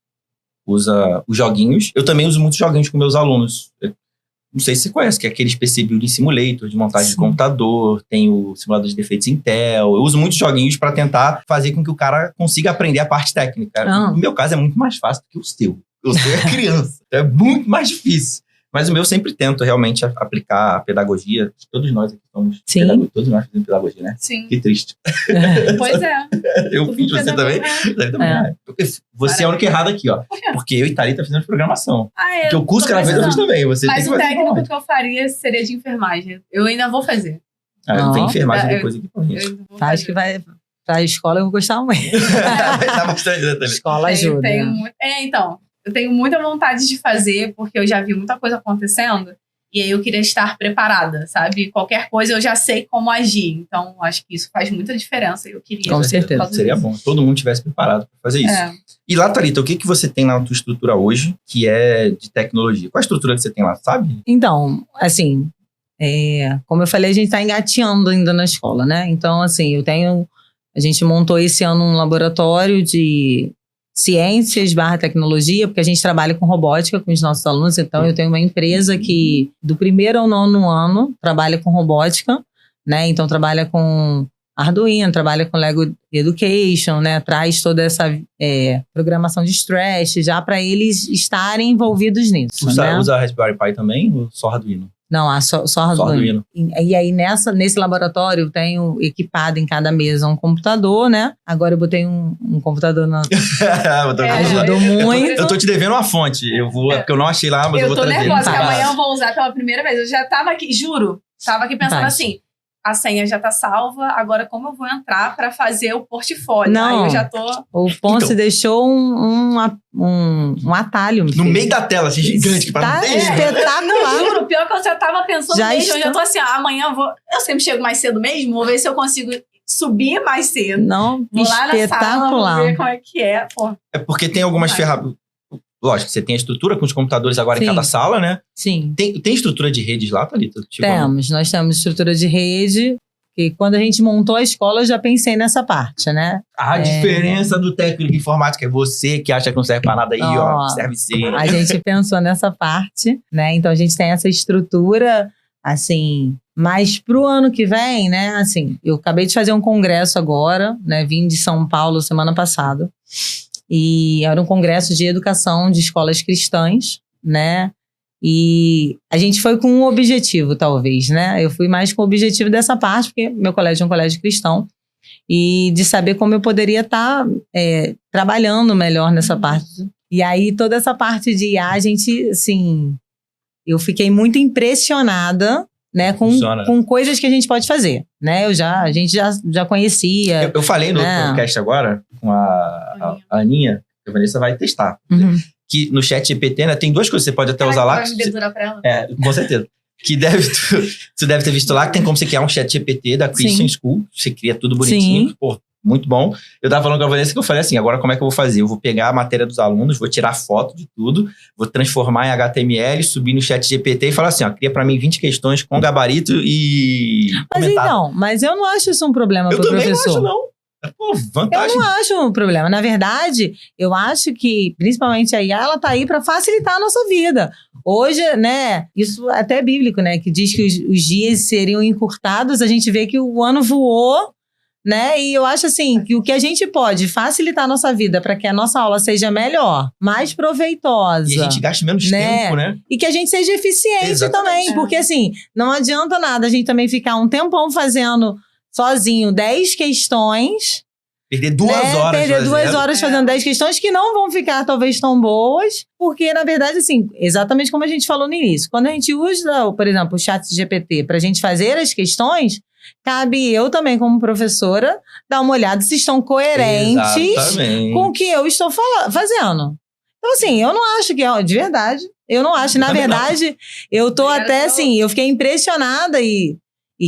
usa os joguinhos. Eu também uso muitos joguinhos com meus alunos. Não sei se você conhece, que é aquele PC Building Simulator de montagem de computador, tem o simulador de defeitos Intel. Eu uso muitos joguinhos para tentar fazer com que o cara consiga aprender a parte técnica. No meu caso é muito mais fácil do que o seu. O seu é criança, é muito mais difícil. Mas o meu eu sempre tento realmente aplicar a pedagogia. Todos nós aqui somos pedagogos, todos nós fazemos pedagogia, né? Sim. Que triste. Pois é. Eu fiz, você também? Você é a única errada aqui, ó. Porque eu e Thalita fizemos programação. Porque o curso que ela fez eu fiz também. Mas o técnico que eu faria seria de enfermagem. Eu ainda vou fazer. Vem enfermagem depois aqui pra gente. Acho que vai... Pra escola eu vou gostar muito. Vai estar bastante, né, também. Escola ajuda. Então... Eu tenho muita vontade de fazer, porque eu já vi muita coisa acontecendo. E aí eu queria estar preparada, sabe? Qualquer coisa eu já sei como agir. Então, acho que isso faz muita diferença. Eu queria. Com certeza. Seria bom. Todo mundo estivesse preparado para fazer isso. E lá, Thalita, o que você tem na tua estrutura hoje, que é de tecnologia? Qual a estrutura que você tem lá, sabe? Então, assim, como eu falei, a gente está engateando ainda na escola, né? Então, assim, a gente montou esse ano um laboratório de ciências / tecnologia, porque a gente trabalha com robótica com os nossos alunos. Então, eu tenho uma empresa que, do 1º ao 9º ano, trabalha com robótica, né? Então, trabalha com Arduino, trabalha com Lego Education, né? Traz toda essa programação de stress, já para eles estarem envolvidos nisso, né? Usa Raspberry Pi também ou só Arduino? Não, só Arduino. E aí, nesse laboratório, eu tenho equipado em cada mesa um computador, né? Agora eu botei um computador na... Ajudou muito. Eu tô te devendo uma fonte. Porque eu não achei lá, mas eu vou trazer. Eu tô nervosa, que amanhã eu vou usar pela primeira vez. Eu já tava aqui, juro. Tava aqui pensando assim... A senha já tá salva, agora como eu vou entrar pra fazer o portfólio? Não, aí eu já tô... O Ponce deixou um atalho. No meio da tela, assim, gigante. Tá espetacular. Juro, pior que eu já tava pensando mesmo. Eu já tô assim, amanhã eu vou... Eu sempre chego mais cedo mesmo, vou ver se eu consigo subir mais cedo. Não, vou lá na sala, vou ver como é que é. Pô. É porque tem algumas ferramentas... Lógico, você tem a estrutura com os computadores agora em cada sala, né? Sim. Tem estrutura de redes lá, Thalita? Nós temos estrutura de rede, que quando a gente montou a escola, eu já pensei nessa parte, né? A diferença do técnico de informática é você que acha que não serve pra nada aí, ó, serve sim. A gente pensou nessa parte, né? Então a gente tem essa estrutura, assim... Mas pro ano que vem, né? Assim, eu acabei de fazer um congresso agora, né? Vim de São Paulo semana passada. E era um congresso de educação de escolas cristãs, né? E a gente foi com um objetivo, talvez, né? Eu fui mais com o objetivo dessa parte, porque meu colégio é um colégio cristão, e de saber como eu poderia estar trabalhando melhor nessa parte. E aí, toda essa parte de IA, a gente, assim... Eu fiquei muito impressionada, né, com coisas que a gente pode fazer, né? A gente já conhecia. Eu falei no podcast agora com a Aninha, que a Vanessa vai testar. Que no chat GPT, né, tem duas coisas que você pode até usar lá. Pra ela. Com certeza. Que você deve ter visto lá, que tem como você criar um chat GPT da Christian School. Você cria tudo bonitinho. Pô, muito bom. Eu tava falando com a Vanessa que eu falei assim, agora como é que eu vou fazer? Eu vou pegar a matéria dos alunos, vou tirar foto de tudo, vou transformar em HTML, subir no chat GPT e falar assim, ó, cria pra mim 20 questões com gabarito e Mas eu não acho isso um problema pro professor. Eu também não acho, não. Pô, vantagem. Eu não acho um problema. Na verdade, eu acho que, principalmente a IA, ela tá aí para facilitar a nossa vida. Hoje, né, isso até é bíblico, né, que diz que os dias seriam encurtados, a gente vê que o ano voou, né, e eu acho assim, que o que a gente pode facilitar a nossa vida para que a nossa aula seja melhor, mais proveitosa. E a gente gaste menos tempo, né? E que a gente seja eficiente também, porque assim, não adianta nada a gente também ficar um tempão fazendo sozinho 10 questões. Perder 2 horas. Perder 2 horas fazendo 10 questões que não vão ficar talvez tão boas. Porque, na verdade, assim, exatamente como a gente falou no início. Quando a gente usa, por exemplo, o chat GPT pra gente fazer as questões, cabe eu também, como professora, dar uma olhada se estão coerentes com o que eu estou fazendo. Então, assim, eu não acho que é de verdade. Eu não acho. Na verdade, eu tô até assim, eu fiquei impressionada e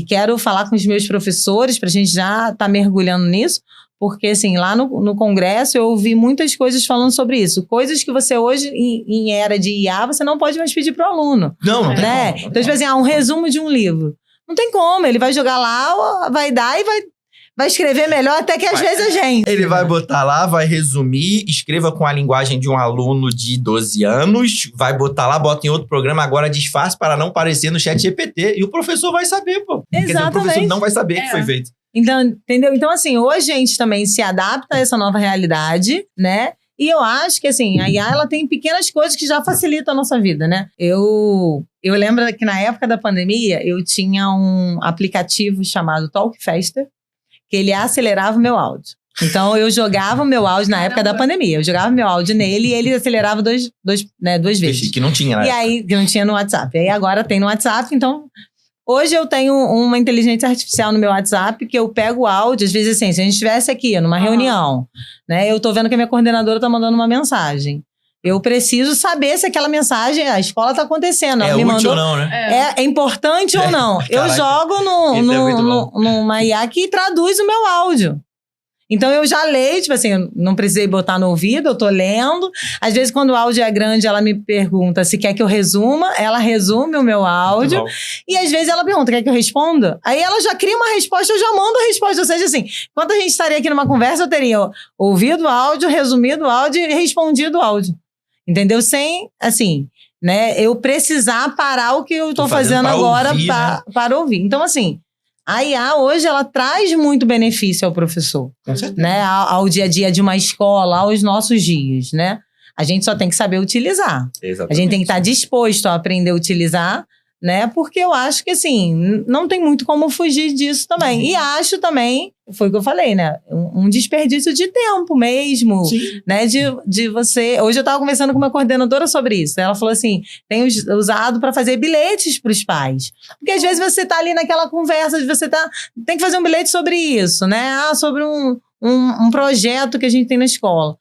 quero falar com os meus professores pra gente já estar mergulhando nisso, porque assim, lá no congresso eu ouvi muitas coisas falando sobre isso. Coisas que você hoje, em era de IA, você não pode mais pedir pro aluno. Não tem né? como. Então, tipo assim, um resumo de um livro. Não tem como, ele vai jogar lá, vai dar e vai escrever melhor até que às vezes a gente. Ele vai botar lá, vai resumir, escreva com a linguagem de um aluno de 12 anos, vai botar lá, bota em outro programa, agora disfarce para não aparecer no chat GPT. E o professor vai saber, pô. Quer dizer, o professor não vai saber que foi feito. Então, entendeu? Então, assim, hoje a gente também se adapta a essa nova realidade, né? E eu acho que, assim, a IA, ela tem pequenas coisas que já facilitam a nossa vida, né? Eu lembro que na época da pandemia, eu tinha um aplicativo chamado Talkfaster, que ele acelerava o meu áudio. Então, eu jogava o meu áudio na época da pandemia. Eu jogava meu áudio nele e ele acelerava duas vezes. Que não tinha, né? E aí, que não tinha no WhatsApp. E aí, agora tem no WhatsApp, então... Hoje eu tenho uma inteligência artificial no meu WhatsApp que eu pego o áudio, às vezes assim, se a gente estivesse aqui numa reunião, né? Eu tô vendo que a minha coordenadora tá mandando uma mensagem. Eu preciso saber se aquela mensagem, a escola tá acontecendo. É me útil mandou, ou não, né? é importante ou não. Caraca, eu jogo numa IA que traduz o meu áudio. Então, eu já leio, tipo assim, eu não precisei botar no ouvido, eu tô lendo. Às vezes, quando o áudio é grande, ela me pergunta se quer que eu resuma. Ela resume o meu áudio. E às vezes, ela pergunta, quer que eu responda? Aí, ela já cria uma resposta, eu já mando a resposta. Ou seja, assim, quando a gente estaria aqui numa conversa, eu teria ouvido o áudio, resumido o áudio e respondido o áudio. Entendeu? Sem, assim, né, eu precisar parar o que eu tô fazendo agora ouvir, para ouvir. Então, assim... A IA hoje, ela traz muito benefício ao professor, né? Ao dia a dia de uma escola, aos nossos dias, né? A gente só tem que saber utilizar. Exatamente. A gente tem que estar disposto a aprender a utilizar, né? Porque eu acho que, assim, não tem muito como fugir disso também. E acho também, foi o que eu falei, né? Um desperdício de tempo mesmo, né? De você... Hoje eu estava conversando com uma coordenadora sobre isso. Ela falou assim, tem usado para fazer bilhetes para os pais. Porque às vezes você tá ali naquela conversa, tem que fazer um bilhete sobre isso, né? Sobre um projeto que a gente tem na escola.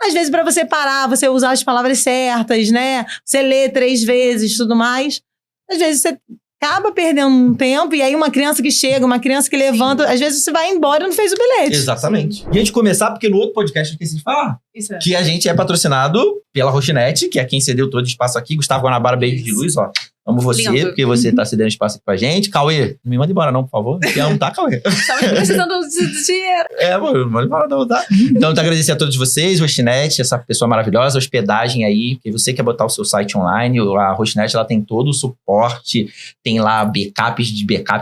Às vezes, para você parar, você usar as palavras certas, né? Você lê 3 vezes, tudo mais. Às vezes você acaba perdendo um tempo e aí uma criança que chega, uma criança que levanta, às vezes você vai embora e não fez o bilhete. Exatamente. E antes de começar, porque no outro podcast eu esqueci de falar, que a gente é patrocinado pela Roxinete, que é quem cedeu todo o espaço aqui. Gustavo Guanabara, beijo de luz, ó. Amo você, porque você tá cedendo espaço aqui pra gente. Cauê, não me manda embora não, por favor. Te amo, tá, Cauê? Estamos precisando de dinheiro. Mano, não manda embora não, tá? Então, eu agradecer a todos vocês, Roxinete, essa pessoa maravilhosa, hospedagem aí, que você quer botar o seu site online, a Roxinete, ela tem todo o suporte, tem lá backups,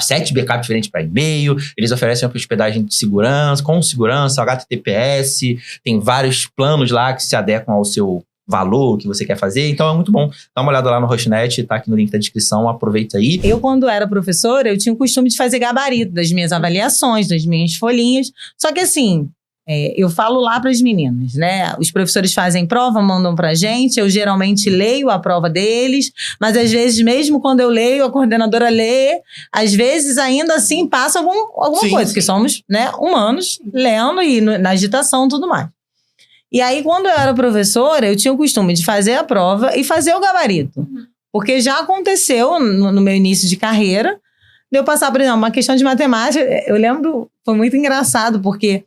7 backups diferentes para e-mail, eles oferecem uma hospedagem de segurança, com segurança, HTTPS, tem vários planos lá que se adequam ao seu valor que você quer fazer, então é muito bom. Dá uma olhada lá no Roxinete, tá aqui no link da descrição, aproveita aí. Eu, quando era professora, eu tinha o costume de fazer gabarito das minhas avaliações, das minhas folhinhas, só que assim, eu falo lá para as meninas, né? Os professores fazem prova, mandam pra gente, eu geralmente leio a prova deles, mas às vezes, mesmo quando eu leio, a coordenadora lê, às vezes ainda assim passa alguma coisa, porque somos, né, humanos, lendo e na agitação e tudo mais. E aí, quando eu era professora, eu tinha o costume de fazer a prova e fazer o gabarito. Porque já aconteceu no meu início de carreira, de eu passar, por exemplo, uma questão de matemática. Eu lembro, foi muito engraçado, porque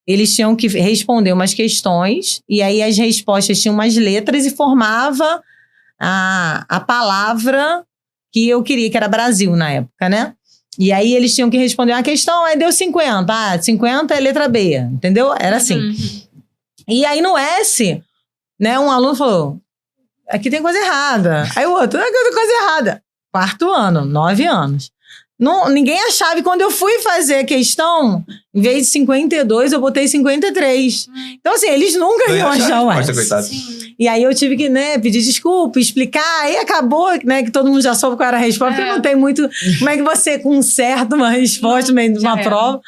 eles tinham que responder umas questões, e aí as respostas tinham umas letras e formava a palavra que eu queria, que era Brasil na época, né? E aí eles tinham que responder uma questão, aí deu 50. 50 é letra B, entendeu? Era assim. E aí no S, né, um aluno falou, aqui tem coisa errada. Aí o outro, aqui tem coisa errada. 4º ano, 9 anos. Não, ninguém achava. E quando eu fui fazer a questão, em vez de 52, eu botei 53. Então, assim, eles nunca iam achar o S. E aí eu tive que, né, pedir desculpa, explicar. Aí acabou, né, que todo mundo já soube qual era a resposta. Porque não tem muito... Como é que você conserta uma resposta no meio de uma prova?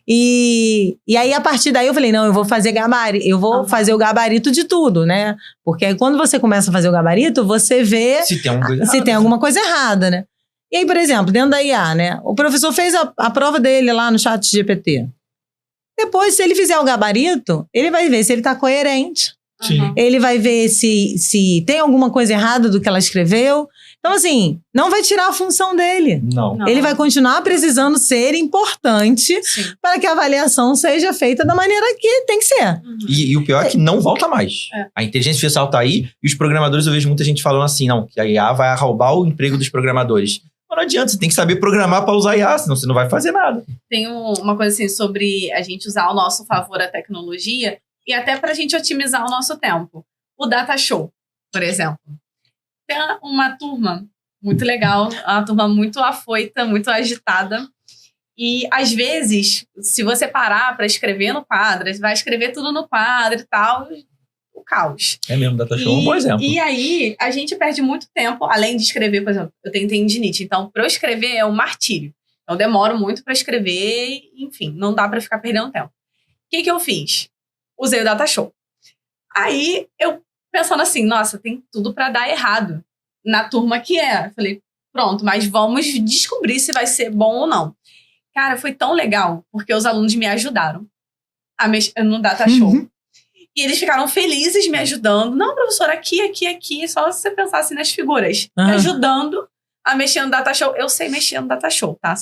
E aí, a partir daí, eu falei, não, eu vou fazer gabarito. Eu vou fazer o gabarito de tudo, né? Porque aí, quando você começa a fazer o gabarito, você vê se tem alguma coisa errada, né? E aí, por exemplo, dentro da IA, né? O professor fez a prova dele lá no chat GPT. Depois, se ele fizer o gabarito, ele vai ver se ele tá coerente. Sim. Ele vai ver se tem alguma coisa errada do que ela escreveu. Então, assim, não vai tirar a função dele. Não. Ele vai continuar precisando ser importante para que a avaliação seja feita da maneira que tem que ser. E o pior é que não volta mais. A inteligência artificial tá aí e os programadores, eu vejo muita gente falando assim, não, que a IA vai roubar o emprego dos programadores. Mas não adianta, você tem que saber programar para usar IA, senão você não vai fazer nada. Tem uma coisa assim sobre a gente usar ao nosso favor a tecnologia e até para a gente otimizar o nosso tempo. O Data Show, por exemplo. Tem uma turma muito legal, uma turma muito afoita, muito agitada. E, às vezes, se você parar para escrever no quadro, você vai escrever tudo no quadro e tal, o caos. É mesmo, Data Show é um bom exemplo. E aí, a gente perde muito tempo, além de escrever, por exemplo, eu tenho tendinite, então, para eu escrever é um martírio. Eu demoro muito para escrever, enfim, não dá para ficar perdendo tempo. O que eu fiz? Usei o Data Show. Aí, eu pensando assim, nossa, tem tudo para dar errado na turma que é. Eu falei, pronto, mas vamos descobrir se vai ser bom ou não. Cara, foi tão legal, porque os alunos me ajudaram a mexer no Data Show. E eles ficaram felizes me ajudando. Não, professora, aqui, só se você pensasse nas figuras. Me ajudando a mexer no Data Show. Eu sei mexer no Data Show, tá?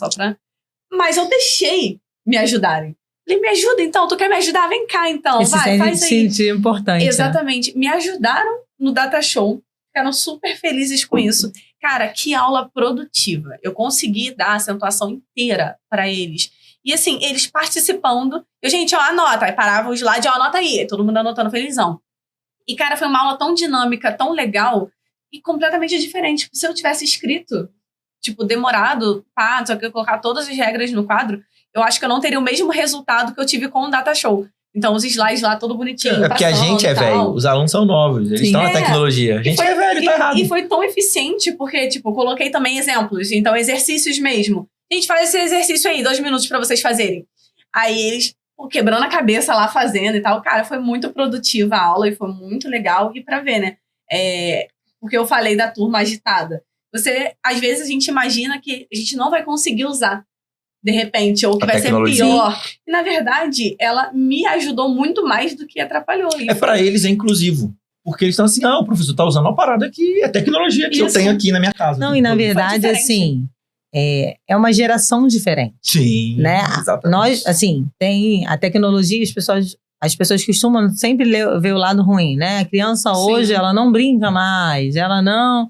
Mas eu deixei me ajudarem. Falei, me ajuda então, tu quer me ajudar? Vem cá então, vai, faz aí. Sentir importante. Exatamente. Me ajudaram no Data Show, ficaram super felizes com isso. Cara, que aula produtiva. Eu consegui dar a acentuação inteira para eles. E assim, eles participando. Gente, anota. Aí parava o slide, anota aí. Todo mundo anotando felizão. E cara, foi uma aula tão dinâmica, tão legal e completamente diferente. Se eu tivesse escrito, demorado, só que eu colocar todas as regras no quadro, eu acho que eu não teria o mesmo resultado que eu tive com o Data Show. Então, os slides lá, todo bonitinho. É porque a gente é velho, os alunos são novos, eles estão na tecnologia. A gente é velho, tá errado. E foi tão eficiente, porque, coloquei também exemplos. Então, exercícios mesmo. Gente, faz esse exercício aí, 2 minutos pra vocês fazerem. Aí, eles quebrando a cabeça lá, fazendo e tal. Cara, foi muito produtiva a aula e foi muito legal. E pra ver, né? Porque eu falei da turma agitada. Às vezes, a gente imagina que a gente não vai conseguir usar. De repente, ou que vai ser pior. E, na verdade, ela me ajudou muito mais do que atrapalhou. Para eles é inclusivo. Porque eles estão assim, o professor tá usando uma parada que é tecnologia que eu tenho aqui na minha casa. Não, e na verdade, assim, é uma geração diferente. Sim, né? Exatamente. Nós, assim, tem a tecnologia, as pessoas costumam sempre ver o lado ruim, né? A criança hoje, ela não brinca mais, ela não...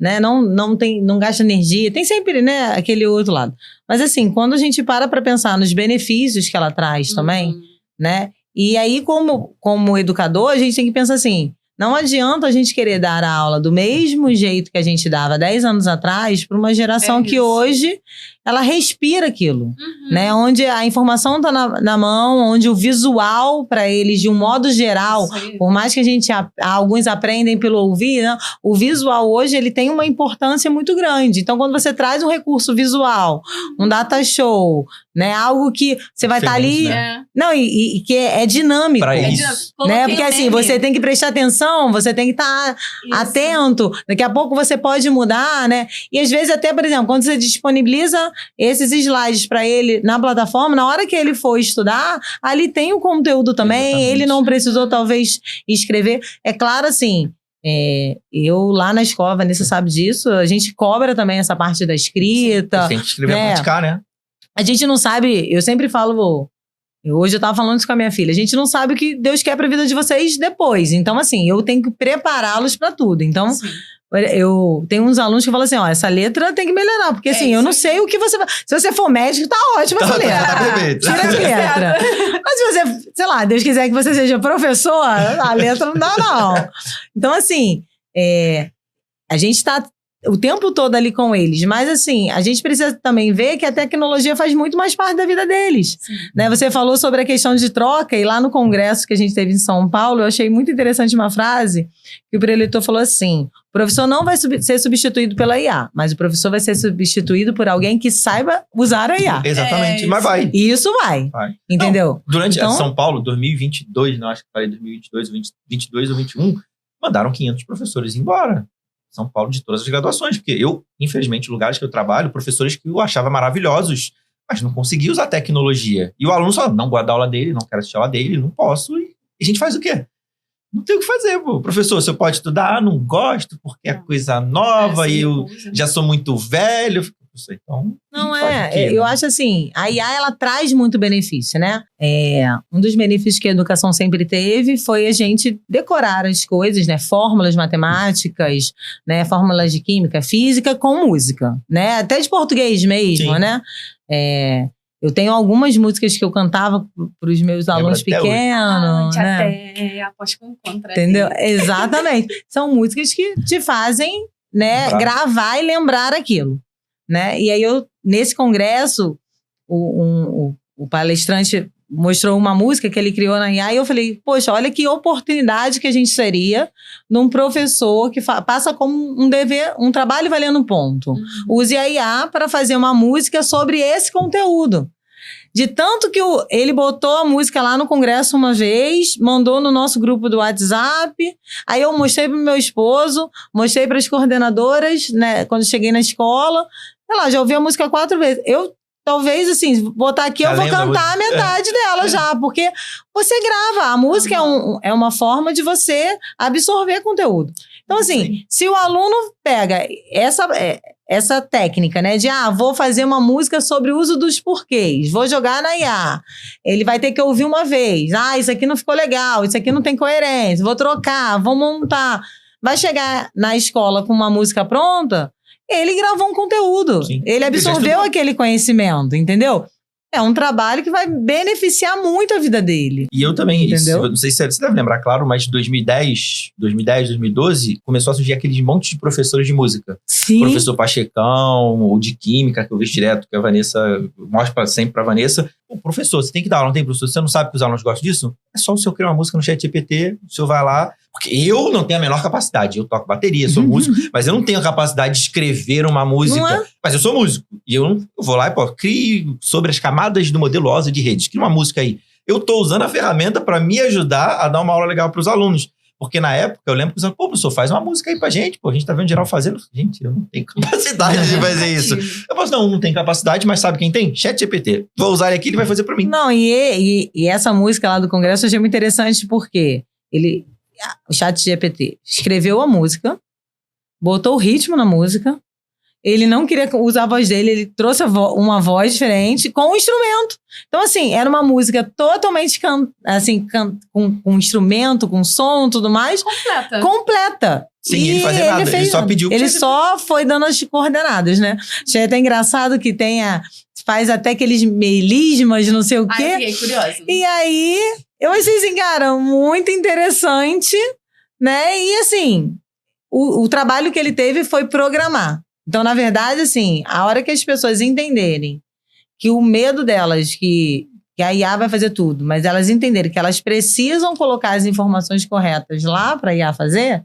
Né? Não gasta energia, tem sempre, né, aquele outro lado. Mas assim, quando a gente para pensar nos benefícios que ela traz também, né? E aí, como educador, a gente tem que pensar assim, não adianta a gente querer dar a aula do mesmo jeito que a gente dava 10 anos atrás para uma geração que hoje ela respira aquilo, né? Onde a informação está na mão, onde o visual para eles, de um modo geral, por mais que alguns aprendem pelo ouvir, né? O visual hoje ele tem uma importância muito grande. Então, quando você traz um recurso visual, um data show, né? Algo que você vai estar ali... Né? Não, e que é dinâmico. Pra isso. Né? Porque assim, você tem que prestar atenção, você tem que estar atento. Daqui a pouco você pode mudar, né? E às vezes até, por exemplo, quando você disponibiliza esses slides para ele na plataforma, na hora que ele for estudar, ali tem o conteúdo também. Exatamente. Ele não precisou, talvez, escrever. É claro, assim... eu lá na escola, a Vanessa sabe disso, a gente cobra também essa parte da escrita. Você tem que escrever e praticar, né? A gente não sabe, eu sempre falo, hoje eu tava falando isso com a minha filha, a gente não sabe o que Deus quer pra vida de vocês depois. Então, assim, eu tenho que prepará-los pra tudo. Então, eu tenho uns alunos que falam assim, essa letra tem que melhorar, porque assim, eu não sei o que você vai... Se você for médico, tá ótimo essa letra. Tá perfeito. Tira a letra. Mas se você, sei lá, Deus quiser que você seja professor, a letra não dá, não. Então, assim, a gente tá o tempo todo ali com eles, mas assim, a gente precisa também ver que a tecnologia faz muito mais parte da vida deles, né? Você falou sobre a questão de troca, e lá no congresso que a gente teve em São Paulo, eu achei muito interessante uma frase que o preletor falou assim: o professor não vai ser substituído pela IA, mas o professor vai ser substituído por alguém que saiba usar a IA. Exatamente, mas vai. E isso vai. Entendeu? Não, durante São Paulo, 2022, não acho que falei 2022, 2022 ou 2021, mandaram 500 professores embora. São Paulo, de todas as graduações, porque eu, infelizmente, lugares que eu trabalho, professores que eu achava maravilhosos, mas não conseguia usar tecnologia. E o aluno só, não gosto da aula dele, não quero assistir a aula dele, não posso. E a gente faz o quê? Não tem o que fazer, pô. Professor, você pode estudar? Não gosto, porque é coisa nova e eu já sou muito velho. Então, não eu acho assim, a IA ela traz muito benefício, né? Um dos benefícios que a educação sempre teve foi a gente decorar as coisas, né? Fórmulas matemáticas, né? Fórmulas de química, física com música, né? Até de português mesmo, sim, né? Eu tenho algumas músicas que eu cantava para os meus alunos pequenos, né? Até aposto com contra. Entendeu? Exatamente. São músicas que te fazem, né, gravar e lembrar aquilo. Né? E aí nesse congresso, o palestrante mostrou uma música que ele criou na IA e eu falei, poxa, olha que oportunidade que a gente seria num professor que passa como um dever, um trabalho valendo ponto. Use a IA para fazer uma música sobre esse conteúdo. De tanto que ele botou a música lá no congresso uma vez, mandou no nosso grupo do WhatsApp, aí eu mostrei pro meu esposo, mostrei para as coordenadoras, né, quando cheguei na escola, sei lá, já ouvi a música 4 vezes. Eu, talvez, assim, botar aqui, eu vou cantar a metade dela já, porque você grava. A música é uma forma de você absorver conteúdo. Então, assim, se o aluno pega essa técnica, né, de, vou fazer uma música sobre o uso dos porquês, vou jogar na IA, ele vai ter que ouvir uma vez, isso aqui não ficou legal, isso aqui não tem coerência, vou trocar, vou montar. Vai chegar na escola com uma música pronta, ele gravou um conteúdo. Sim. Ele absorveu aquele conhecimento, entendeu? É um trabalho que vai beneficiar muito a vida dele. E eu também, não sei se você deve lembrar, claro, mas em 2010, 2012, começou a surgir aqueles montes de professores de música. Sim. Professor Pachecão, ou de química, que eu vejo direto, que a Vanessa mostra sempre pra Vanessa. O professor, você tem que dar aula, não tem, professor? Você não sabe que os alunos gostam disso? É só o senhor criar uma música no ChatGPT, o senhor vai lá. Porque eu não tenho a menor capacidade. Eu toco bateria, sou músico, mas eu não tenho a capacidade de escrever uma música. Mas eu sou músico. E eu vou lá e crio sobre as camadas do modelo OSA de redes. Cria uma música aí. Eu tô usando a ferramenta para me ajudar a dar uma aula legal pros alunos. Porque na época, eu lembro que os alunos, professor, faz uma música aí pra gente. A gente tá vendo geral fazendo. Gente, eu não tenho capacidade de fazer isso. Eu falo, não tem capacidade, mas sabe quem tem? ChatGPT. Vou usar ele aqui, ele vai fazer pra mim. Não, e essa música lá do congresso eu achei muito interessante porque o ChatGPT escreveu a música, botou o ritmo na música, ele não queria usar a voz dele, ele trouxe uma voz diferente com o instrumento. Então, assim, era uma música totalmente com instrumento, com som, tudo mais. Completa. Sem ele fazer nada, ele só pediu. Ele só foi dando as coordenadas, né? Achei até engraçado que faz até aqueles melismas, não sei o quê. Ai, fiquei curiosa. E aí, eu achei assim, cara, muito interessante, né? E assim, o trabalho que ele teve foi programar. Então, na verdade, assim, a hora que as pessoas entenderem que o medo delas, que a IA vai fazer tudo, mas elas entenderem que elas precisam colocar as informações corretas lá para a IA fazer,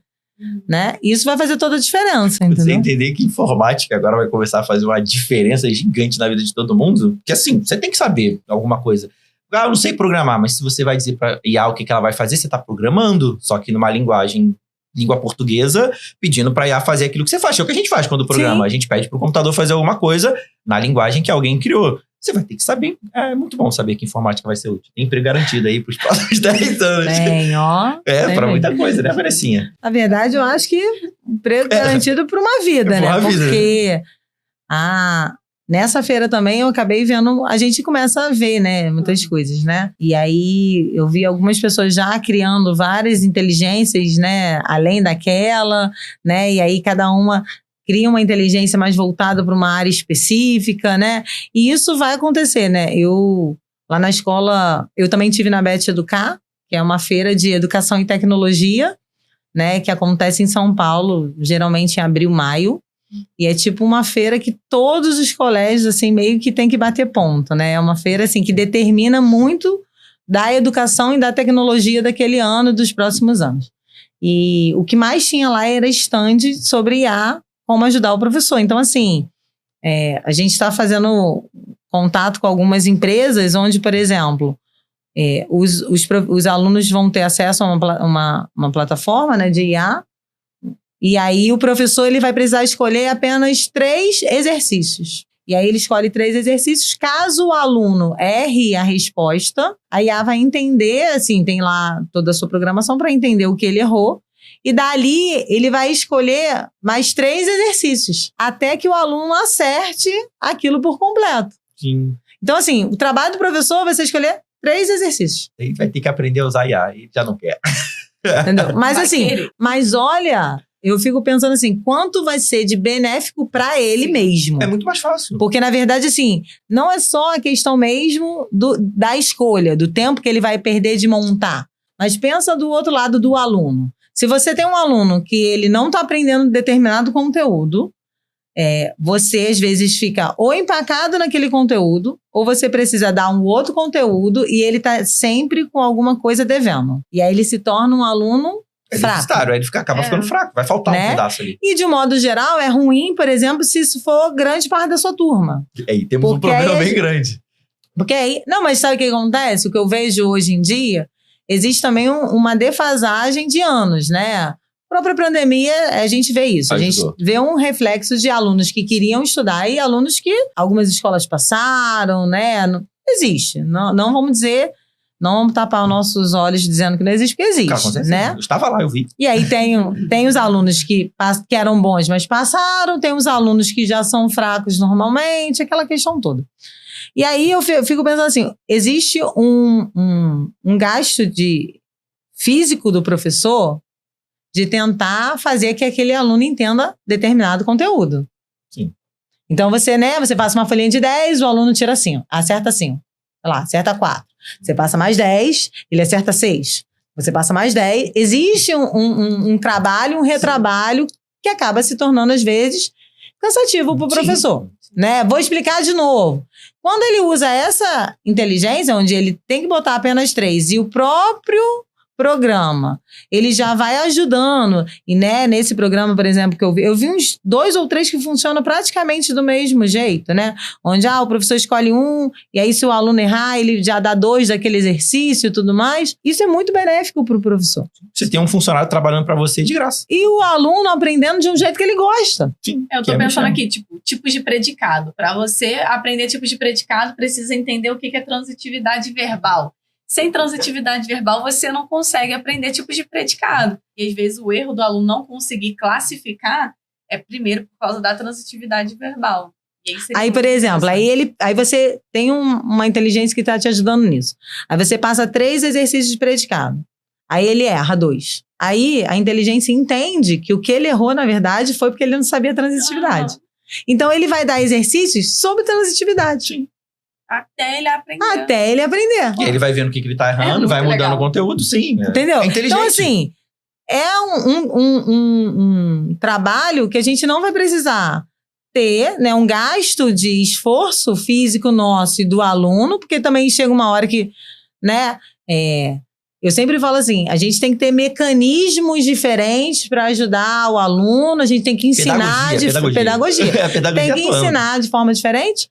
né? Isso vai fazer toda a diferença, entendeu? Você entender que informática agora vai começar a fazer uma diferença gigante na vida de todo mundo, que assim, você tem que saber alguma coisa. Eu não sei programar, mas se você vai dizer para IA o que ela vai fazer, você está programando, só que numa língua portuguesa, pedindo para IA fazer aquilo que você faz. É o que a gente faz quando programa. Sim. A gente pede pro computador fazer alguma coisa na linguagem que alguém criou. Você vai ter que saber. É muito bom saber que informática vai ser útil. Tem emprego garantido aí pros próximos 10 anos. Bem, ó. Pra muita coisa, né, Vanessinha? Na verdade, eu acho que emprego garantido por uma vida, né? Porque nessa feira também eu acabei vendo, a gente começa a ver, né, muitas coisas, né? E aí eu vi algumas pessoas já criando várias inteligências, né, além daquela, né? E aí cada uma cria uma inteligência mais voltada para uma área específica, né? E isso vai acontecer, né? Lá na escola, eu também tive na Bet Educar, que é uma feira de educação e tecnologia, né, que acontece em São Paulo, geralmente em abril, maio. E é tipo uma feira que todos os colégios, assim, meio que tem que bater ponto, né? É uma feira, assim, que determina muito da educação e da tecnologia daquele ano e dos próximos anos. E o que mais tinha lá era stand sobre IA, como ajudar o professor. Então, assim, a gente está fazendo contato com algumas empresas onde, por exemplo, os alunos vão ter acesso a uma plataforma, né, de IA. E aí o professor ele vai precisar escolher apenas 3 exercícios. E aí ele escolhe 3 exercícios. Caso o aluno erre a resposta, a IA vai entender, assim, tem lá toda a sua programação para entender o que ele errou. E dali ele vai escolher mais 3 exercícios, até que o aluno acerte aquilo por completo. Sim. Então, assim, o trabalho do professor vai ser escolher 3 exercícios. Ele vai ter que aprender a usar IA e já não quer. Entendeu? Mas Vai assim, querer. mas olha, eu fico pensando assim, quanto vai ser de benéfico para ele mesmo? É muito mais fácil. Porque, na verdade, assim, não é só a questão mesmo da escolha, do tempo que ele vai perder de montar. Mas pensa do outro lado do aluno. Se você tem um aluno que ele não está aprendendo determinado conteúdo, você às vezes fica ou empacado naquele conteúdo, ou você precisa dar um outro conteúdo e ele está sempre com alguma coisa devendo. E aí ele se torna um aluno fraco. Aí ele acaba ficando fraco, vai faltar Né? um pedaço ali. E de modo geral, é ruim, por exemplo, se isso for grande parte da sua turma. E aí temos um Porque problema aí- bem grande. Porque aí... Não, mas sabe o que acontece? O que eu vejo hoje em dia, existe também uma defasagem de anos, né? A própria pandemia, a gente vê isso. Ajudou. A gente vê um reflexo de alunos que queriam estudar e alunos que algumas escolas passaram, né? Não existe. Não vamos dizer... Não vamos tapar os nossos olhos dizendo que não existe, porque existe, Cara, com certeza. né? Eu estava lá, eu vi. E aí tem os alunos que eram bons, mas passaram. Tem os alunos que já são fracos normalmente. Aquela questão toda. E aí eu fico pensando assim, existe um gasto físico do professor de tentar fazer que aquele aluno entenda determinado conteúdo. Sim. Então você passa uma folhinha de 10, o aluno tira 5, acerta 5. Sei lá, acerta 4. Você passa mais 10, ele acerta 6. Você passa mais 10. Existe um trabalho, um retrabalho que acaba se tornando, às vezes, cansativo para o professor. Né? Vou explicar de novo. Quando ele usa essa inteligência, onde ele tem que botar apenas 3 e o próprio programa, ele já vai ajudando. E nesse programa, por exemplo, que eu vi uns 2 ou 3 que funcionam praticamente do mesmo jeito, né? Onde o professor escolhe um, e aí se o aluno errar, ele já dá 2 daquele exercício e tudo mais. Isso é muito benéfico para o professor. Você tem um funcionário trabalhando para você de graça. E o aluno aprendendo de um jeito que ele gosta. Sim. Eu tô pensando aqui, tipos de predicado. Para você aprender tipos de predicado, precisa entender o que é transitividade verbal. Sem transitividade verbal, você não consegue aprender tipos de predicado. E às vezes o erro do aluno não conseguir classificar é primeiro por causa da transitividade verbal. E aí, por exemplo, aí você tem uma inteligência que está te ajudando nisso. Aí você passa 3 exercícios de predicado. Aí ele erra 2. Aí a inteligência entende que o que ele errou, na verdade, foi porque ele não sabia transitividade. Então ele vai dar exercícios sobre transitividade. Sim. Até ele aprender. E aí ele vai vendo o que ele tá errando, vai mudando legal. o conteúdo, sim. Entendeu? É inteligente. Então, assim, é um trabalho que a gente não vai precisar ter, né, um gasto de esforço físico nosso e do aluno, porque também chega uma hora que, né, eu sempre falo assim, a gente tem que ter mecanismos diferentes para ajudar o aluno, a gente tem que ensinar pedagogia. Tem que ensinar de forma diferente.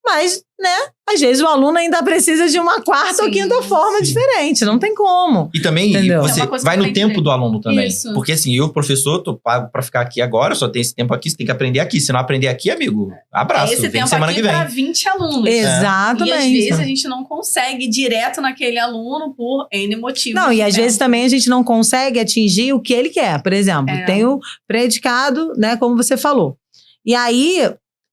Mas, né, às vezes o aluno ainda precisa de uma quarta ou quinta forma diferente, não tem como. E também você vai no tempo do aluno também. Isso. Porque assim, eu, professor, tô pago pra ficar aqui agora, só tem esse tempo aqui, você tem que aprender aqui. Se não aprender aqui, amigo, abraço. Esse vem tempo semana aqui que vem. para 20 alunos. Exatamente. E às vezes a gente não consegue ir direto naquele aluno por N motivos. Não, e às vezes também a gente não consegue atingir o que ele quer. Por exemplo, tem o predicado, né, como você falou. E aí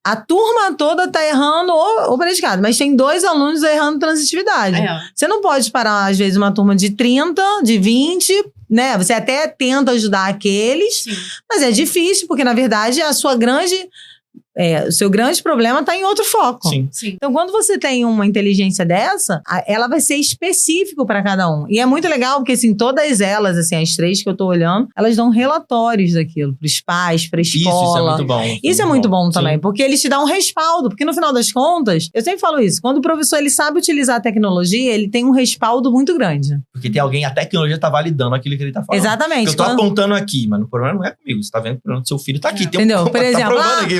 a turma toda tá errando o predicado, mas tem 2 alunos errando transitividade. Você não pode parar, às vezes, uma turma de 30, de 20, né? Você até tenta ajudar aqueles, mas é difícil, porque, na verdade, o seu grande problema está em outro foco. Sim. Então, quando você tem uma inteligência dessa, ela vai ser específico para cada um. E é muito legal, porque, assim, todas elas, assim, as 3 que eu tô olhando, elas dão relatórios daquilo pros pais, pra escola. Isso é muito bom. Isso é muito bom também, porque eles te dão um respaldo. Porque, no final das contas, eu sempre falo isso, quando o professor ele sabe utilizar a tecnologia, ele tem um respaldo muito grande. Porque tem alguém, a tecnologia tá validando aquilo que ele tá falando. Exatamente. Eu tô apontando aqui, mas o problema não é comigo. Você tá vendo que o problema do seu filho tá aqui. Entendeu? Por exemplo, tá aqui,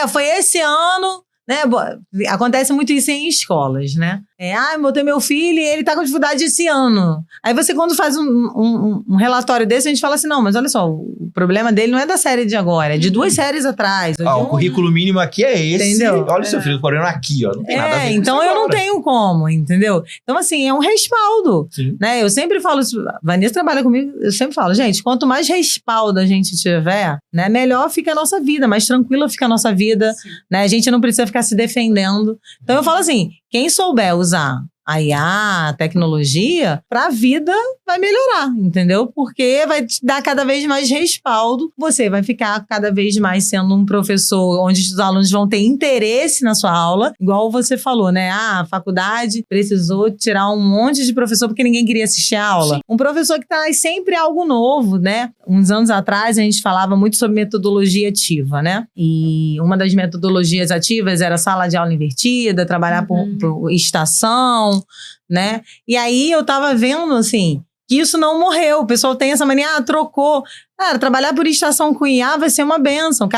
foi esse ano, né? Acontece muito isso em escolas, né? Eu botei meu filho e ele tá com dificuldade esse ano. Aí você, quando faz um relatório desse, a gente fala assim, não, mas olha só, o problema dele não é da série de agora, é de 2 séries atrás. O currículo mínimo aqui é esse. Entendeu? Olha o seu filho correndo aqui, ó. Não tem nada a ver com então isso eu não agora. tenho como, entendeu? Então, assim, é um respaldo. Sim. Né? Eu sempre falo isso, a Vanessa trabalha comigo, eu sempre falo, gente, quanto mais respaldo a gente tiver, né, melhor fica a nossa vida, mais tranquila fica a nossa vida, né? A gente não precisa ficar se defendendo. Então eu falo assim, quem souber usar a IA, a tecnologia, para a vida vai melhorar, entendeu? Porque vai te dar cada vez mais respaldo, você vai ficar cada vez mais sendo um professor onde os alunos vão ter interesse na sua aula, igual você falou, né? A faculdade precisou tirar um monte de professor porque ninguém queria assistir a aula. Sim. Um professor que traz sempre algo novo, né? Uns anos atrás a gente falava muito sobre metodologia ativa, né? E uma das metodologias ativas era sala de aula invertida, trabalhar por estação, né? E aí eu tava vendo, assim, que isso não morreu. O pessoal tem essa mania, trocou. Cara, trabalhar por estação com IA vai ser uma bênção.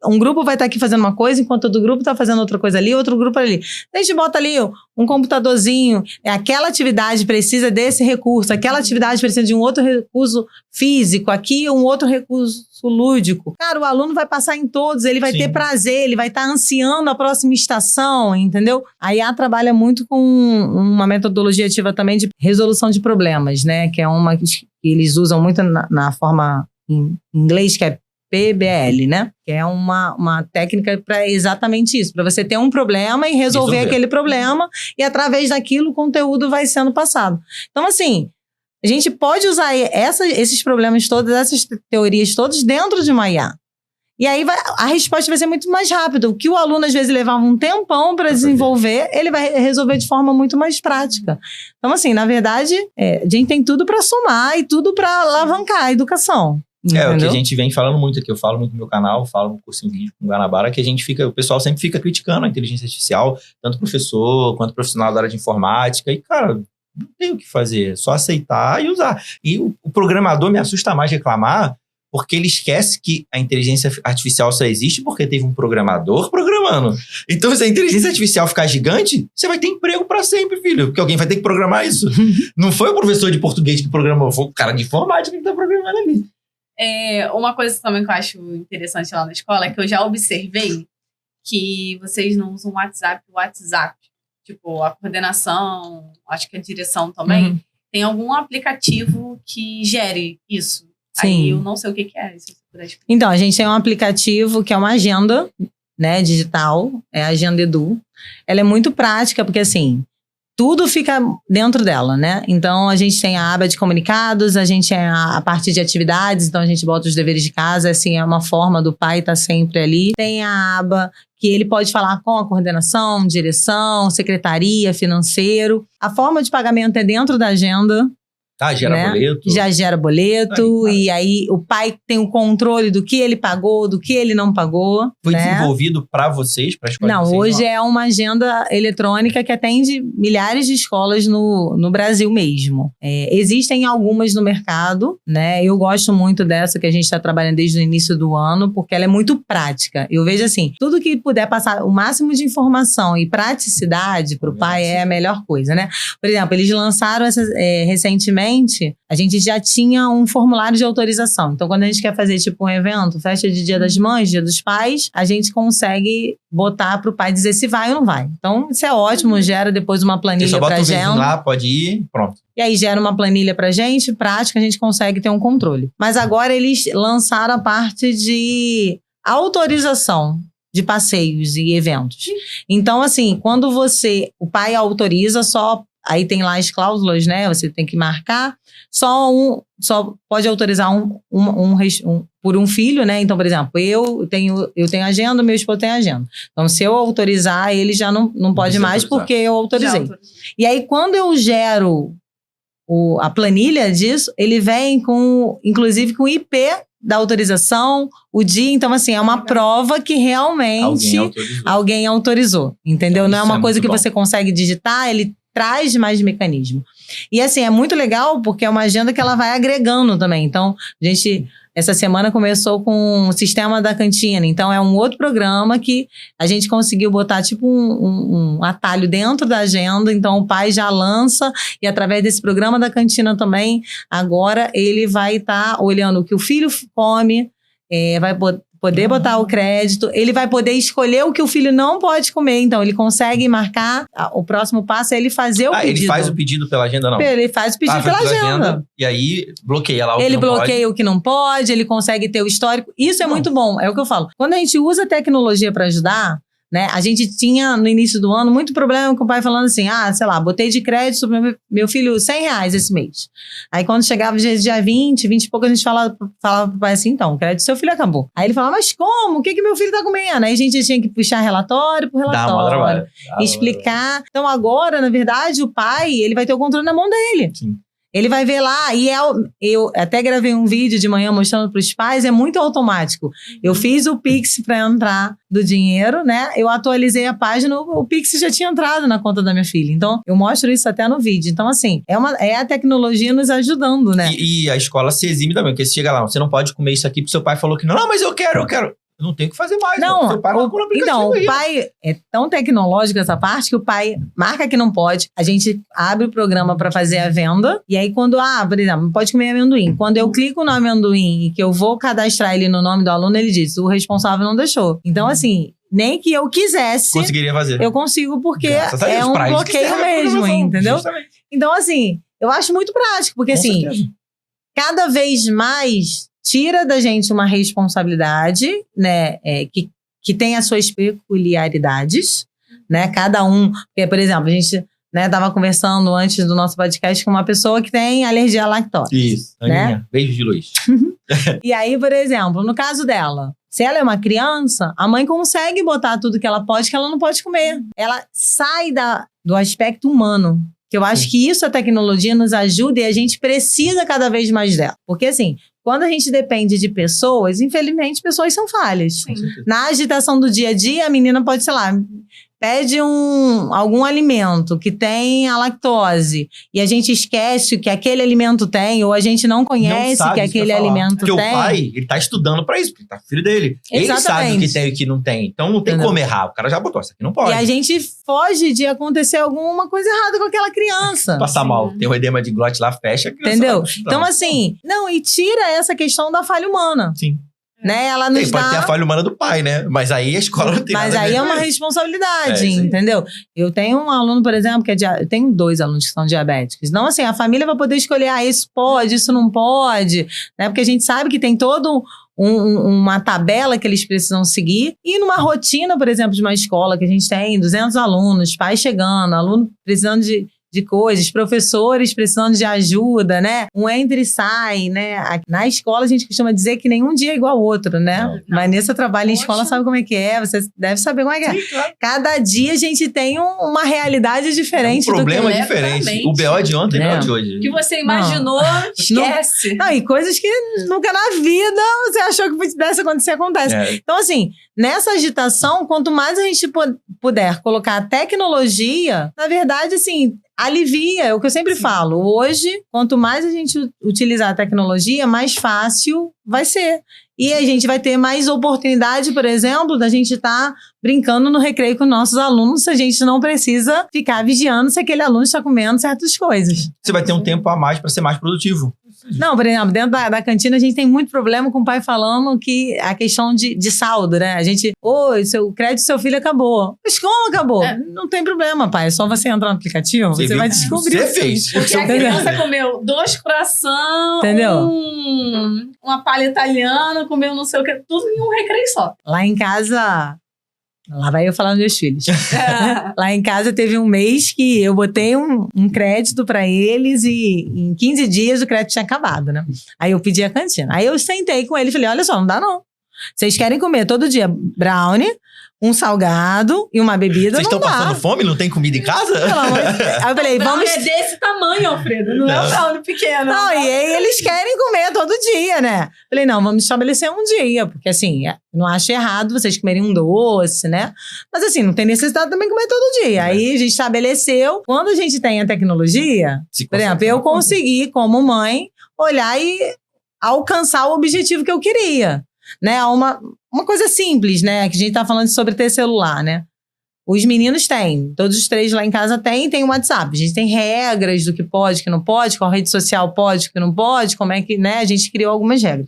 Um grupo vai estar aqui fazendo uma coisa, enquanto outro grupo está fazendo outra coisa ali, outro grupo ali. A gente bota ali um computadorzinho, aquela atividade precisa desse recurso, aquela atividade precisa de um outro recurso físico, aqui um outro recurso lúdico. Cara, o aluno vai passar em todos, ele vai ter prazer, ele vai estar ansiando a próxima estação, entendeu? A IA trabalha muito com uma metodologia ativa também de resolução de problemas, né? Que é uma que eles usam muito na forma em inglês, que é PBL, né? Que é uma técnica para exatamente isso, para você ter um problema e resolver aquele problema, e através daquilo o conteúdo vai sendo passado. Então, assim, a gente pode usar esses problemas todos, essas teorias todas dentro de uma IA. E aí a resposta vai ser muito mais rápida. O que o aluno às vezes levava um tempão para desenvolver, ele vai resolver de forma muito mais prática. Então, assim, na verdade, a gente tem tudo para somar e tudo para alavancar a educação. Entendeu? É o que a gente vem falando muito aqui. Eu falo muito no meu canal, falo no curso em vídeo com o Guanabara, que o pessoal sempre fica criticando a inteligência artificial, tanto professor quanto profissional da área de informática. E, cara, não tem o que fazer, é só aceitar e usar. E o programador me assusta mais reclamar, porque ele esquece que a inteligência artificial só existe porque teve um programador programando. Então, se a inteligência artificial ficar gigante, você vai ter emprego para sempre, filho. Porque alguém vai ter que programar isso. Não foi o professor de português que programou, foi o cara de informática que tá programando ali. Uma coisa também que eu acho interessante lá na escola é que eu já observei que vocês não usam WhatsApp. Tipo, a coordenação, acho que a direção também. Tem algum aplicativo que gere isso? Sim. Aí eu não sei o que é, se você puder explicar. Então, a gente tem um aplicativo que é uma agenda, né, digital, é a Agenda Edu. Ela é muito prática, porque assim, tudo fica dentro dela, né? Então, a gente tem a aba de comunicados, a gente tem a parte de atividades, então a gente bota os deveres de casa, assim, é uma forma do pai estar sempre ali. Tem a aba que ele pode falar com a coordenação, direção, secretaria, financeiro. A forma de pagamento é dentro da agenda. Gera boleto. Já gera boleto, e aí o pai tem o controle do que ele pagou, do que ele não pagou. Foi desenvolvido para vocês, para a escola? Não, hoje é uma agenda eletrônica que atende milhares de escolas no Brasil mesmo. Existem algumas no mercado, né? Eu gosto muito dessa que a gente está trabalhando desde o início do ano, porque ela é muito prática. Eu vejo assim, tudo que puder passar o máximo de informação e praticidade para o pai é a melhor coisa, né? Por exemplo, eles lançaram recentemente, a gente já tinha um formulário de autorização. Então, quando a gente quer fazer tipo um evento, festa de Dia das Mães, Dia dos Pais, a gente consegue botar para o pai dizer se vai ou não vai. Então, isso é ótimo, gera depois uma planilha para a gente. Lá, pode ir, pronto. E aí gera uma planilha pra gente, prática, a gente consegue ter um controle. Mas agora eles lançaram a parte de autorização de passeios e eventos. Então, assim, quando o pai autoriza, aí tem lá as cláusulas, né? Você tem que marcar. Só pode autorizar por um filho, né? Então, por exemplo, eu tenho agenda, meu esposo tem agenda. Então, se eu autorizar, ele já não pode mais porque eu autorizei. E aí, quando eu gero a planilha disso, ele vem inclusive com o IP da autorização, o dia. Então, assim, é uma prova que realmente alguém autorizou, entendeu? Então, não é uma coisa que você consegue digitar, ele traz mais mecanismo. E assim, é muito legal porque é uma agenda que ela vai agregando também. Então, a gente, essa semana começou com o Sistema da Cantina. Então, é um outro programa que a gente conseguiu botar tipo um atalho dentro da agenda. Então, o pai já lança e através desse programa da cantina também, agora ele vai estar olhando o que o filho come, vai poder botar o crédito, ele vai poder escolher o que o filho não pode comer. Então, ele consegue marcar, o próximo passo é ele fazer o pedido. Ele faz o pedido pela agenda, não? Ele faz o pedido pela agenda. E aí, bloqueia lá o que ele não pode. bloqueia o que não pode, ele consegue ter o histórico. Isso é muito bom, é o que eu falo. Quando a gente usa a tecnologia para ajudar, né, a gente tinha, no início do ano, muito problema com o pai falando assim, sei lá, botei de crédito pro meu filho R$100 esse mês. Aí, quando chegava dia 20 e pouco, a gente falava pro pai assim, então, o crédito do seu filho acabou. Aí ele falava, mas como? O que meu filho tá comendo? Aí a gente tinha que puxar relatório por relatório, explicar. Então, agora, na verdade, o pai, ele vai ter o controle na mão dele. Sim. Ele vai ver lá, e eu até gravei um vídeo de manhã mostrando para os pais, é muito automático. Eu fiz o Pix para entrar do dinheiro, né? Eu atualizei a página, o Pix já tinha entrado na conta da minha filha. Então, eu mostro isso até no vídeo. Então, assim, é a tecnologia nos ajudando, né? E a escola se exime também, porque você chega lá, você não pode comer isso aqui porque seu pai falou que não. Não, mas eu quero. Eu não tenho que fazer mais. Não, seu pai marcou no aplicativo então, aí. o pai é tão tecnológico essa parte que o pai marca que não pode. A gente abre o programa para fazer a venda. E aí, quando, por exemplo, não pode comer amendoim. Quando eu clico no amendoim e que eu vou cadastrar ele no nome do aluno, ele diz, o responsável não deixou. Então, assim, nem que eu quisesse, conseguiria fazer. Eu consigo, porque é um bloqueio mesmo, entendeu? Justamente. Então, assim, eu acho muito prático, porque, assim, certeza, cada vez mais tira da gente uma responsabilidade, né, que tem as suas peculiaridades, né, cada um, porque, por exemplo, a gente, né, tava conversando antes do nosso podcast com uma pessoa que tem alergia à lactose. Isso, né? Aninha, beijo de luz. E aí, por exemplo, no caso dela, se ela é uma criança, a mãe consegue botar tudo que ela pode, que ela não pode comer. Ela sai do aspecto humano. Que eu acho que isso a tecnologia nos ajuda e a gente precisa cada vez mais dela. Porque, assim, quando a gente depende de pessoas, infelizmente, pessoas são falhas. Sim. Na agitação do dia a dia, a menina pode, sei lá, pede algum alimento que tem a lactose e a gente esquece que aquele alimento tem, ou a gente não conhece que aquele alimento porque tem. Porque o pai, ele tá estudando pra isso, porque tá filho dele. Exatamente. Ele sabe o que tem e o que não tem. Então não tem como errar. O cara já botou, isso aqui não pode. E a gente foge de acontecer alguma coisa errada com aquela criança. Passar mal. Tem o edema de glote lá, fecha. Entendeu? Então, assim, e tira essa questão da falha humana. Sim. Né? Ela nos pode ter a falha humana do pai, né? Mas aí a escola não tem Mas nada aí é uma responsabilidade, entendeu? Eu tenho um aluno, por exemplo, eu tenho 2 alunos que são diabéticos. Então, assim, a família vai poder escolher, isso pode, isso não pode, né? Porque a gente sabe que tem todo uma tabela que eles precisam seguir. E numa rotina, por exemplo, de uma escola que a gente tem 200 alunos, pais chegando, aluno precisando de coisas, professores precisando de ajuda, né? Um entra e sai, né? Na escola a gente costuma dizer que nenhum dia é igual ao outro, né? Vanessa trabalha em escola, sabe como é que é, você deve saber como é que é. Sim, claro. Cada dia a gente tem uma realidade diferente. Um problema diferente. O BO de ontem não é o de hoje. O que você imaginou, esquece. E coisas que nunca na vida você achou que pudesse acontecer, acontece. Então, assim, nessa agitação, quanto mais a gente puder colocar a tecnologia, na verdade, assim, alivia, é o que eu sempre falo. Hoje, quanto mais a gente utilizar a tecnologia, mais fácil vai ser. E a gente vai ter mais oportunidade, por exemplo, da gente estar brincando no recreio com nossos alunos, se a gente não precisa ficar vigiando se aquele aluno está comendo certas coisas. Você vai ter um tempo a mais para ser mais produtivo. Não, por exemplo, dentro da cantina a gente tem muito problema com o pai falando que a questão de saldo, né? A gente, o crédito do seu filho acabou. Mas como acabou? Não tem problema, pai. É só você entrar no aplicativo, você vai descobrir. Você fez. Porque a criança comeu 2 croissants, entendeu? Uma palha italiana, comeu não sei o que, tudo em um recreio só. Lá em casa... Lá vai eu falar dos meus filhos. Lá em casa teve um mês que eu botei um crédito pra eles e em 15 dias o crédito tinha acabado, né? Aí eu pedi a cantina. Aí eu sentei com ele e falei, olha só, não dá não. Vocês querem comer todo dia brownie, um salgado e uma bebida, Vocês não estão dá. passando fome? Não tem comida em casa? Pelo amor de Deus. Aí eu falei, vamos... É desse tamanho, Alfredo. Não é um brownie pequeno. Não, e aí eles querem comer todo dia, né? Falei, não, vamos estabelecer um dia. Porque assim, não acho errado vocês comerem um doce, né? Mas assim, não tem necessidade também de comer todo dia. Aí a gente estabeleceu, quando a gente tem a tecnologia, por exemplo, eu consegui, como mãe, olhar e alcançar o objetivo que eu queria. Né? Uma coisa simples, né? Que a gente tá falando sobre ter celular, né? Os meninos têm, todos os 3 lá em casa tem um WhatsApp. A gente tem regras do que pode, que não pode, qual rede social pode, que não pode, como é que, né? A gente criou algumas regras.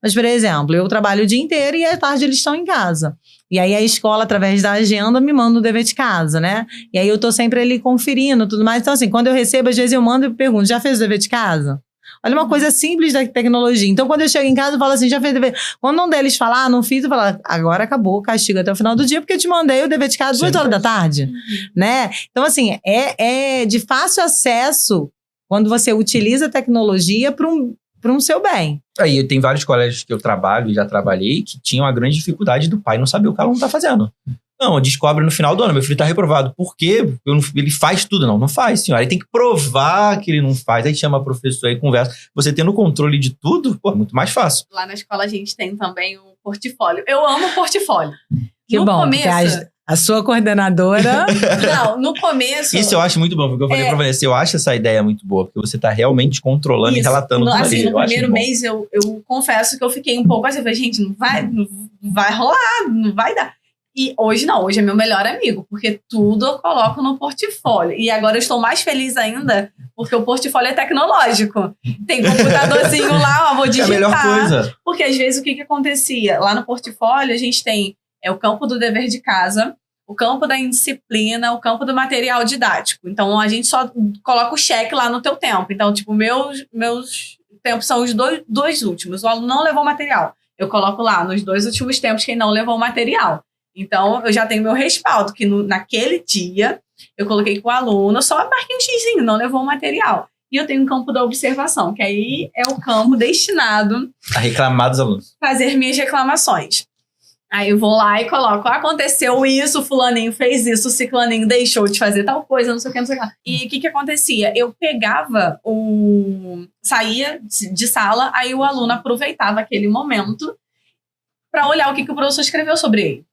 Mas, por exemplo, eu trabalho o dia inteiro e à tarde eles estão em casa. E aí a escola, através da agenda, me manda o dever de casa, né? E aí eu tô sempre ali conferindo tudo mais. Então, assim, quando eu recebo, às vezes eu mando e pergunto, já fez o dever de casa? Olha uma coisa simples da tecnologia. Então, quando eu chego em casa, eu falo assim, já fez o dever. Quando um deles falar, não fiz, eu falo, agora acabou o castigo até o final do dia, porque eu te mandei o dever de casa 2 horas da tarde, né? Então, assim, é de fácil acesso quando você utiliza a tecnologia para um seu bem. Aí, tem vários colégios que eu trabalho e já trabalhei que tinham a grande dificuldade do pai não saber o que o aluno tá fazendo. Não, descobre no final do ano, meu filho tá reprovado. Por quê? Ele faz tudo. Não faz, senhora. Ele tem que provar que ele não faz. Aí chama a professora e conversa. Você tendo controle de tudo, pô, é muito mais fácil. Lá na escola a gente tem também um portfólio. Eu amo portfólio. Que no bom, começo... a sua coordenadora... Não, no começo... Isso eu acho muito bom, porque eu falei pra Vanessa, eu acho essa ideia muito boa, porque você tá realmente controlando e relatando tudo assim, ali. No primeiro mês, eu confesso que eu fiquei um pouco assim, eu falei, gente, não vai rolar, não vai dar. E hoje não, hoje é meu melhor amigo, porque tudo eu coloco no portfólio. E agora eu estou mais feliz ainda, porque o portfólio é tecnológico. Tem computadorzinho lá, ó, vou digitar. É a melhor coisa. Porque às vezes o que acontecia? Lá no portfólio a gente tem o campo do dever de casa, o campo da indisciplina, o campo do material didático. Então a gente só coloca o cheque lá no teu tempo. Então, tipo, meus tempos são os dois últimos. O aluno não levou material. Eu coloco lá nos 2 últimos tempos quem não levou material. Então, eu já tenho meu respaldo, que naquele dia eu coloquei com o aluno, só marquei um xizinho, não levou o material. E eu tenho um campo da observação, que aí é o campo destinado a reclamar dos alunos. Fazer minhas reclamações. Aí eu vou lá e coloco, aconteceu isso, fulaninho fez isso, ciclaninho deixou de fazer tal coisa, não sei o que, não sei o que. E o que acontecia? Eu pegava saía de sala, aí o aluno aproveitava aquele momento para olhar o que o professor escreveu sobre ele.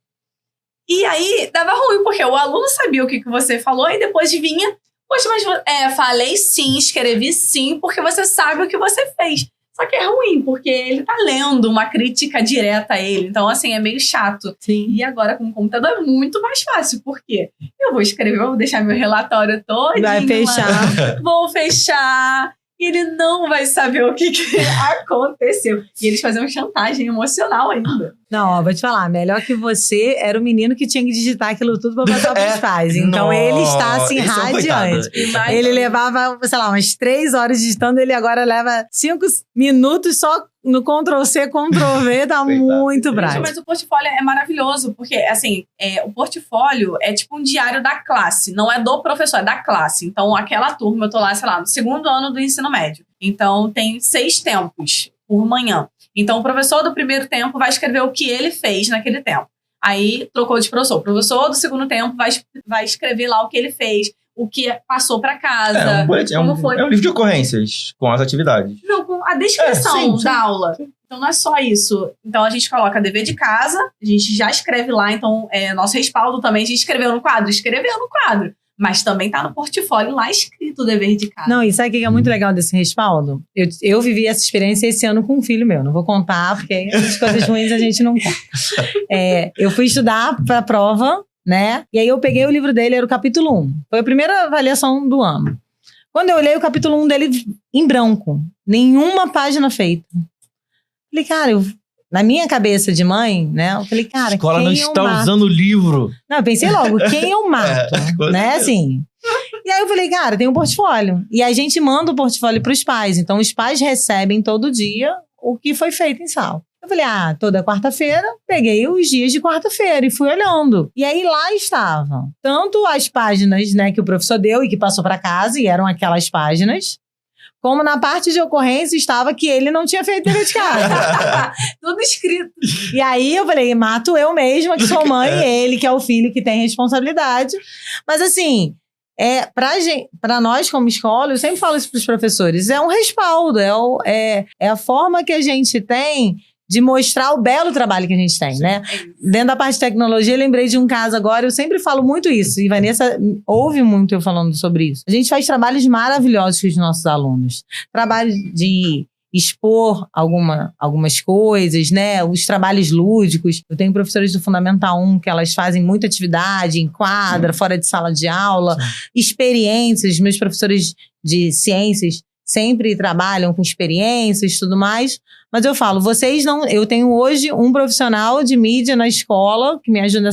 E aí, dava ruim, porque o aluno sabia o que você falou e depois vinha, poxa, mas falei sim, escrevi sim, porque você sabe o que você fez. Só que é ruim, porque ele tá lendo uma crítica direta a ele. Então, assim, é meio chato. Sim. E agora, com o computador, é muito mais fácil. Por quê? Eu vou escrever, vou deixar meu relatório todo. Vai fechar. Vou fechar. E ele não vai saber o que aconteceu. E eles faziam chantagem emocional ainda. Não, ó, vou te falar, melhor que você era o menino que tinha que digitar aquilo tudo pra passar pros pais. Então ele está assim, radiante. Ele levava, sei lá, umas 3 horas digitando, ele agora leva 5 minutos só no Ctrl-C, Ctrl-V, tá muito bravo. Mas o portfólio é maravilhoso, porque, assim, o portfólio é tipo um diário da classe, não é do professor, é da classe. Então, aquela turma, eu tô lá, sei lá, no 2º ano do ensino médio. Então, tem 6 tempos por manhã. Então, o professor do primeiro tempo vai escrever o que ele fez naquele tempo. Aí, trocou de professor. O professor do segundo tempo vai escrever lá o que ele fez, o que passou para casa. É um livro de ocorrências com as atividades. Não, com a descrição da aula. Então, não é só isso. Então, a gente coloca dever de casa, a gente já escreve lá. Então, nosso respaldo também, a gente escreveu no quadro. Mas também tá no portfólio lá escrito o dever de casa. Não, e sabe o que é muito legal desse respaldo? Eu vivi essa experiência esse ano com um filho meu. Não vou contar, porque as coisas ruins a gente não conta. Eu fui estudar pra prova, né? E aí eu peguei o livro dele, era o capítulo 1. Foi a primeira avaliação do ano. Quando eu olhei o capítulo 1 dele em branco, nenhuma página feita. Falei, cara, na minha cabeça de mãe, né? Eu falei, cara, a escola quem não está usando o livro. Não, eu pensei logo, quem eu mato? Né, assim. E aí eu falei, cara, tem um portfólio. E a gente manda o portfólio para os pais. Então, os pais recebem todo dia o que foi feito em sala. Eu falei, toda quarta-feira, peguei os dias de quarta-feira e fui olhando. E aí lá estavam tanto as páginas, né, que o professor deu e que passou para casa, e eram aquelas páginas, como na parte de ocorrência estava que ele não tinha feito dever de casa. Tudo escrito. E aí eu falei, mato eu mesma, que sou mãe, e ele, que é o filho que tem responsabilidade. Mas assim, pra nós como escola, eu sempre falo isso pros professores, é um respaldo, é a forma que a gente tem de mostrar o belo trabalho que a gente tem, né? Dentro da parte de tecnologia, eu lembrei de um caso agora, eu sempre falo muito isso, e Vanessa ouve muito eu falando sobre isso. A gente faz trabalhos maravilhosos com os nossos alunos. Trabalho de expor algumas coisas, né? Os trabalhos lúdicos. Eu tenho professoras do Fundamental 1 que elas fazem muita atividade em quadra, fora de sala de aula, experiências. Meus professores de ciências sempre trabalham com experiências e tudo mais. Mas eu falo, vocês não... Eu tenho hoje um profissional de mídia na escola que me ajuda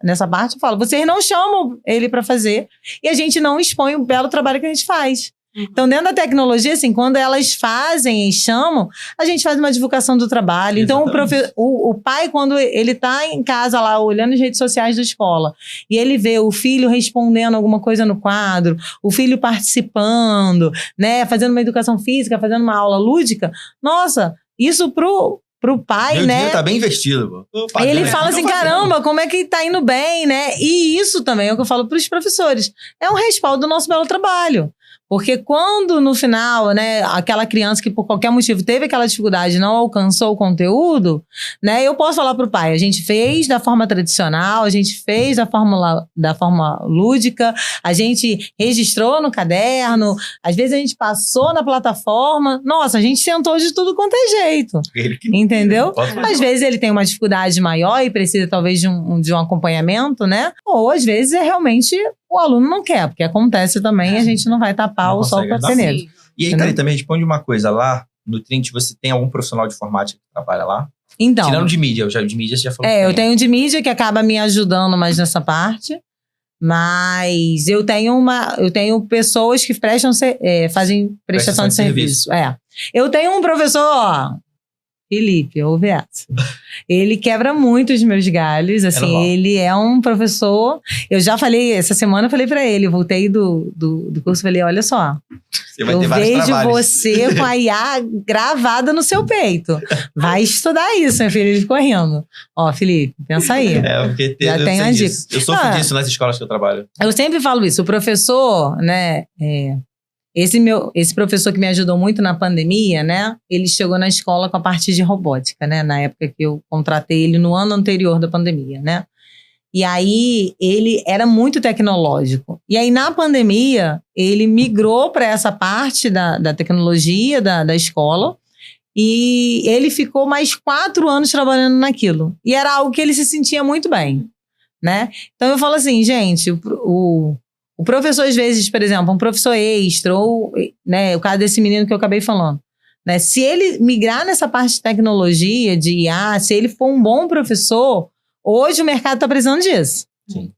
nessa parte. Eu falo, vocês não chamam ele para fazer e a gente não expõe o belo trabalho que a gente faz. Então, dentro da tecnologia, assim, quando elas fazem e chamam, a gente faz uma divulgação do trabalho. Exatamente. Então, o pai, quando ele tá em casa lá, olhando as redes sociais da escola, e ele vê o filho respondendo alguma coisa no quadro, o filho participando, né, fazendo uma educação física, fazendo uma aula lúdica, nossa, isso pro pai, Meu né? Dia tá bem investido, pô. Ele fala assim, caramba, como é que tá indo bem, né? E isso também é o que eu falo pros professores. É um respaldo do nosso belo trabalho. Porque quando, no final, né, aquela criança que por qualquer motivo teve aquela dificuldade, não alcançou o conteúdo, né, eu posso falar pro pai, a gente fez da forma tradicional, a gente fez da forma lúdica, a gente registrou no caderno, às vezes a gente passou na plataforma, nossa, a gente tentou de tudo quanto é jeito, entendeu? Às vezes ele tem uma dificuldade maior e precisa talvez de um acompanhamento, né, ou às vezes é realmente... O aluno não quer, porque acontece também e a gente não vai tapar o sol com a peneira. E aí, Thalita, me responde uma coisa. Lá no Trinity, você tem algum profissional de informática que trabalha lá? Então. Tirando de mídia, de mídia você já falou. Eu tenho de mídia que acaba me ajudando mais nessa parte. Mas eu tenho pessoas que fazem prestação de serviço. Eu tenho um professor... Felipe, ouve essa. Ele quebra muito os meus galhos, assim, ele é um professor... Eu já falei, essa semana eu falei pra ele, eu voltei do curso, falei, olha só, eu vejo você com a IA gravada no seu peito. Vai estudar isso, meu filho, ele ficou rindo. Ó, Felipe, pensa aí. Porque já tem a dica. Eu sofro disso nas escolas que eu trabalho. Eu sempre falo isso, o professor, né... Esse professor que me ajudou muito na pandemia, né? Ele chegou na escola com a parte de robótica, né? Na época que eu contratei ele no ano anterior da pandemia, né? E aí, ele era muito tecnológico. E aí, na pandemia, ele migrou para essa parte da tecnologia da escola. E ele ficou mais 4 anos trabalhando naquilo. E era algo que ele se sentia muito bem, né? Então, eu falo assim, gente, o professor, às vezes, por exemplo, um professor extra, ou, né, o caso desse menino que eu acabei falando, né, se ele migrar nessa parte de tecnologia, de IA, se ele for um bom professor, hoje o mercado está precisando disso. Sim.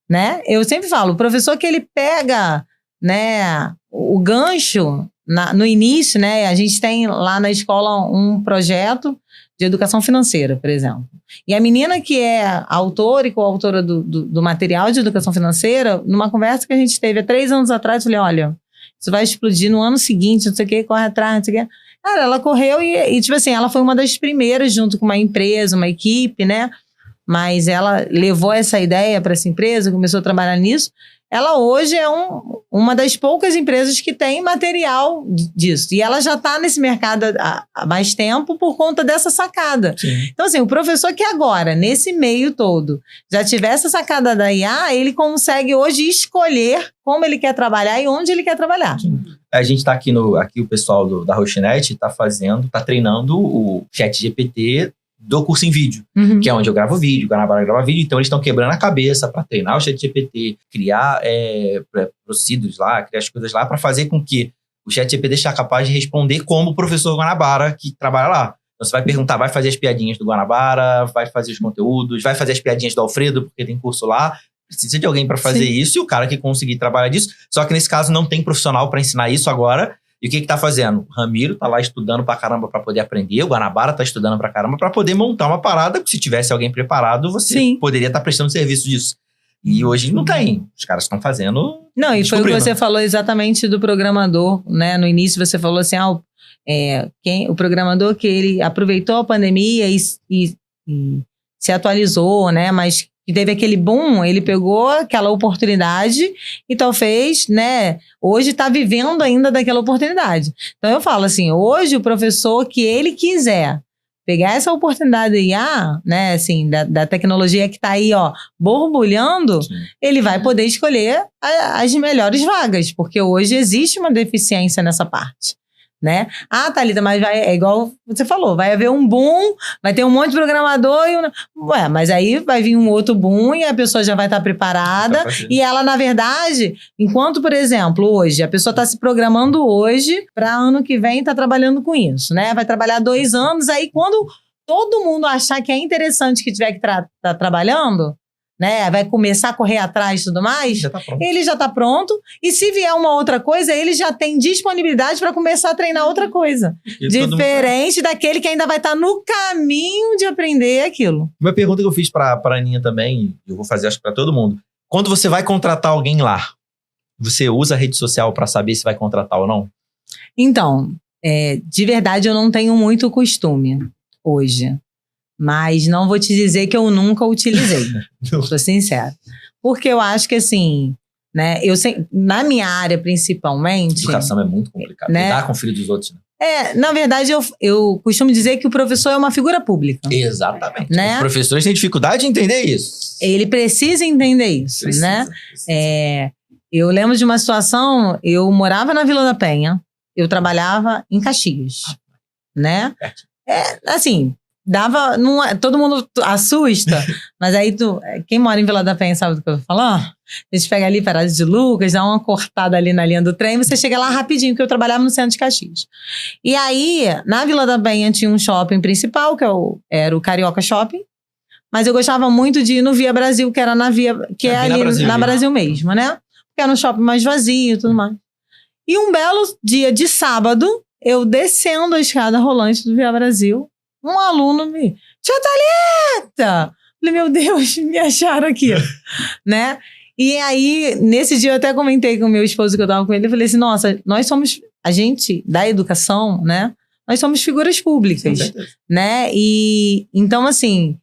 Né? Eu sempre falo, o professor que ele pega, né, o gancho no início, né, a gente tem lá na escola um projeto de educação financeira, por exemplo. E a menina que é autora e coautora do material de educação financeira, numa conversa que a gente teve há 3 anos atrás, eu falei, olha, isso vai explodir no ano seguinte, não sei o que, corre atrás, não sei o que. Cara, ela correu e tipo assim, ela foi uma das primeiras junto com uma empresa, uma equipe, né? Mas ela levou essa ideia para essa empresa, começou a trabalhar nisso. Ela hoje é uma das poucas empresas que tem material disso. E ela já está nesse mercado há mais tempo por conta dessa sacada. Sim. Então, assim, o professor que agora, nesse meio todo, já tiver essa sacada da IA, ele consegue hoje escolher como ele quer trabalhar e onde ele quer trabalhar. Sim. A gente está aqui o pessoal da Rochinet está treinando o ChatGPT do curso em vídeo, que é onde eu gravo vídeo, o Guanabara grava vídeo, então eles estão quebrando a cabeça para treinar o ChatGPT, criar procedimentos lá, criar as coisas lá para fazer com que o ChatGPT seja capaz de responder como o professor Guanabara que trabalha lá. Então você vai perguntar, vai fazer as piadinhas do Guanabara, vai fazer os conteúdos, vai fazer as piadinhas do Alfredo, porque tem curso lá. Precisa de alguém para fazer isso e o cara que conseguir trabalhar disso. Só que nesse caso não tem profissional para ensinar isso agora. E o que tá fazendo? O Ramiro tá lá estudando pra caramba pra poder aprender, o Guanabara tá estudando pra caramba pra poder montar uma parada, que se tivesse alguém preparado, você poderia estar prestando serviço disso. E hoje não tem. Os caras estão fazendo... Não, e foi o que você falou exatamente do programador, né? No início você falou assim, o programador que ele aproveitou a pandemia e se atualizou, né? Mas que teve aquele boom, ele pegou aquela oportunidade e talvez, né? Hoje está vivendo ainda daquela oportunidade. Então eu falo assim, hoje o professor que ele quiser pegar essa oportunidade de IA, né, assim, da tecnologia que está aí, ó, borbulhando, sim, ele vai poder escolher as melhores vagas, porque hoje existe uma deficiência nessa parte, né? Ah, Thalita, mas é igual você falou, vai haver um boom, vai ter um monte de programador mas aí vai vir um outro boom e a pessoa já vai estar preparada e ela, na verdade, enquanto, por exemplo, hoje, a pessoa está se programando hoje para ano que vem tá trabalhando com isso, né? Vai trabalhar 2 anos, aí quando todo mundo achar que é interessante que tiver que tá trabalhando, né, vai começar a correr atrás e tudo mais, ele já está pronto. E se vier uma outra coisa, ele já tem disponibilidade para começar a treinar outra coisa. Diferente daquele que ainda vai estar no caminho de aprender aquilo. Uma pergunta que eu fiz para a Aninha também, eu vou fazer acho que para todo mundo. Quando você vai contratar alguém lá, você usa a rede social para saber se vai contratar ou não? Então, de verdade eu não tenho muito costume hoje. Mas não vou te dizer que eu nunca utilizei. Sou sincera. Porque eu acho que, assim, né? Na minha área, principalmente... Educação é muito complicado. Né? Lidar com o filho dos outros, né? Na verdade, eu costumo dizer que o professor é uma figura pública. Exatamente. Né? Os professores têm dificuldade de entender isso. Ele precisa entender isso, né? Eu lembro de uma situação, eu morava na Vila da Penha, eu trabalhava em Caxias, né? Assim... todo mundo assusta, mas aí quem mora em Vila da Penha sabe do que eu vou falar? A gente pega ali Parada de Lucas, dá uma cortada ali na linha do trem, você chega lá rapidinho, porque eu trabalhava no centro de Caxias. E aí, na Vila da Penha tinha um shopping principal, que era o Carioca Shopping, mas eu gostava muito de ir no Via Brasil, que era que é ali na Brasil mesmo, né? Que era um shopping mais vazio e tudo mais. E um belo dia de sábado, eu descendo a escada rolante do Via Brasil, um aluno me... Tia Thalita! Falei, meu Deus, me acharam aqui. Né? E aí, nesse dia eu até comentei com o meu esposo que eu tava com ele, eu falei assim, nossa, nós somos, a gente da educação, né? Nós somos figuras públicas, né? E, então, assim,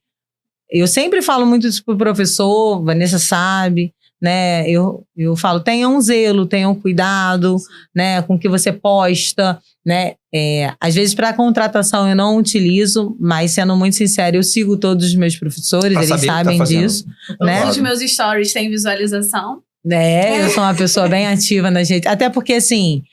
eu sempre falo muito isso pro professor, Vanessa sabe, né? Eu falo, tenha um zelo, tenha um cuidado, né? Com o que você posta, né? Às vezes para contratação eu não utilizo, mas sendo muito sincero, eu sigo todos os meus professores, eles sabem disso, né? Todos os meus stories têm visualização. Eu sou uma pessoa bem ativa nas redes, até porque assim,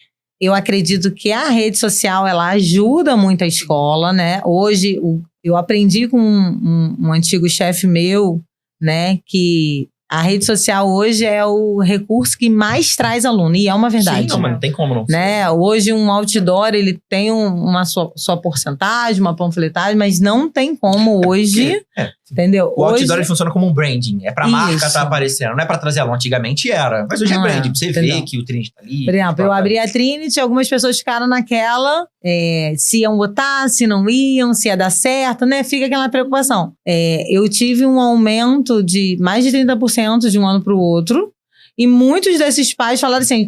eu acredito que a rede social ela ajuda muito a escola, né? Hoje eu aprendi com um antigo chefe meu, né? Que a rede social hoje é o recurso que mais traz aluno, e é uma verdade. Sim, não tem como não. Né? Hoje um outdoor, ele tem uma sua porcentagem, uma panfletagem, mas não tem como hoje, entendeu? O outdoor ele funciona como um branding, é pra marca estar aparecendo, não é pra trazer aluno, antigamente era, mas hoje é branding, pra você ver que o Trinity tá ali. Por exemplo, eu abri a Trinity, algumas pessoas ficaram naquela, se iam votar, se não iam, se ia dar certo, né? Fica aquela preocupação. Eu tive um aumento de mais de 30% de um ano para o outro, e muitos desses pais falaram assim,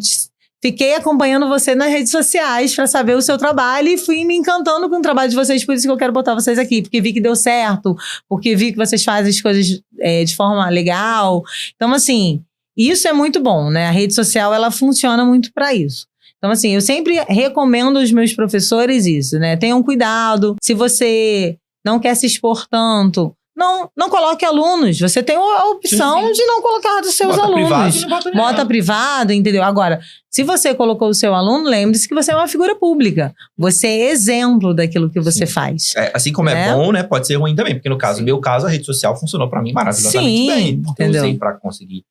fiquei acompanhando você nas redes sociais para saber o seu trabalho e fui me encantando com o trabalho de vocês, por isso que eu quero botar vocês aqui, porque vi que deu certo, porque vi que vocês fazem as coisas de forma legal. Então, assim, isso é muito bom, né? A rede social, ela funciona muito para isso. Então, assim, eu sempre recomendo aos meus professores isso, né? Tenham cuidado, se você não quer se expor tanto, não coloque alunos. Você tem a opção de não colocar dos seus alunos. Bota privado, entendeu? Agora, se você colocou o seu aluno, lembre-se que você é uma figura pública. Você é exemplo daquilo que você faz. Assim como é bom, né? Pode ser ruim também. Porque no meu caso, a rede social funcionou pra mim maravilhosamente bem. Porque eu usei pra conseguir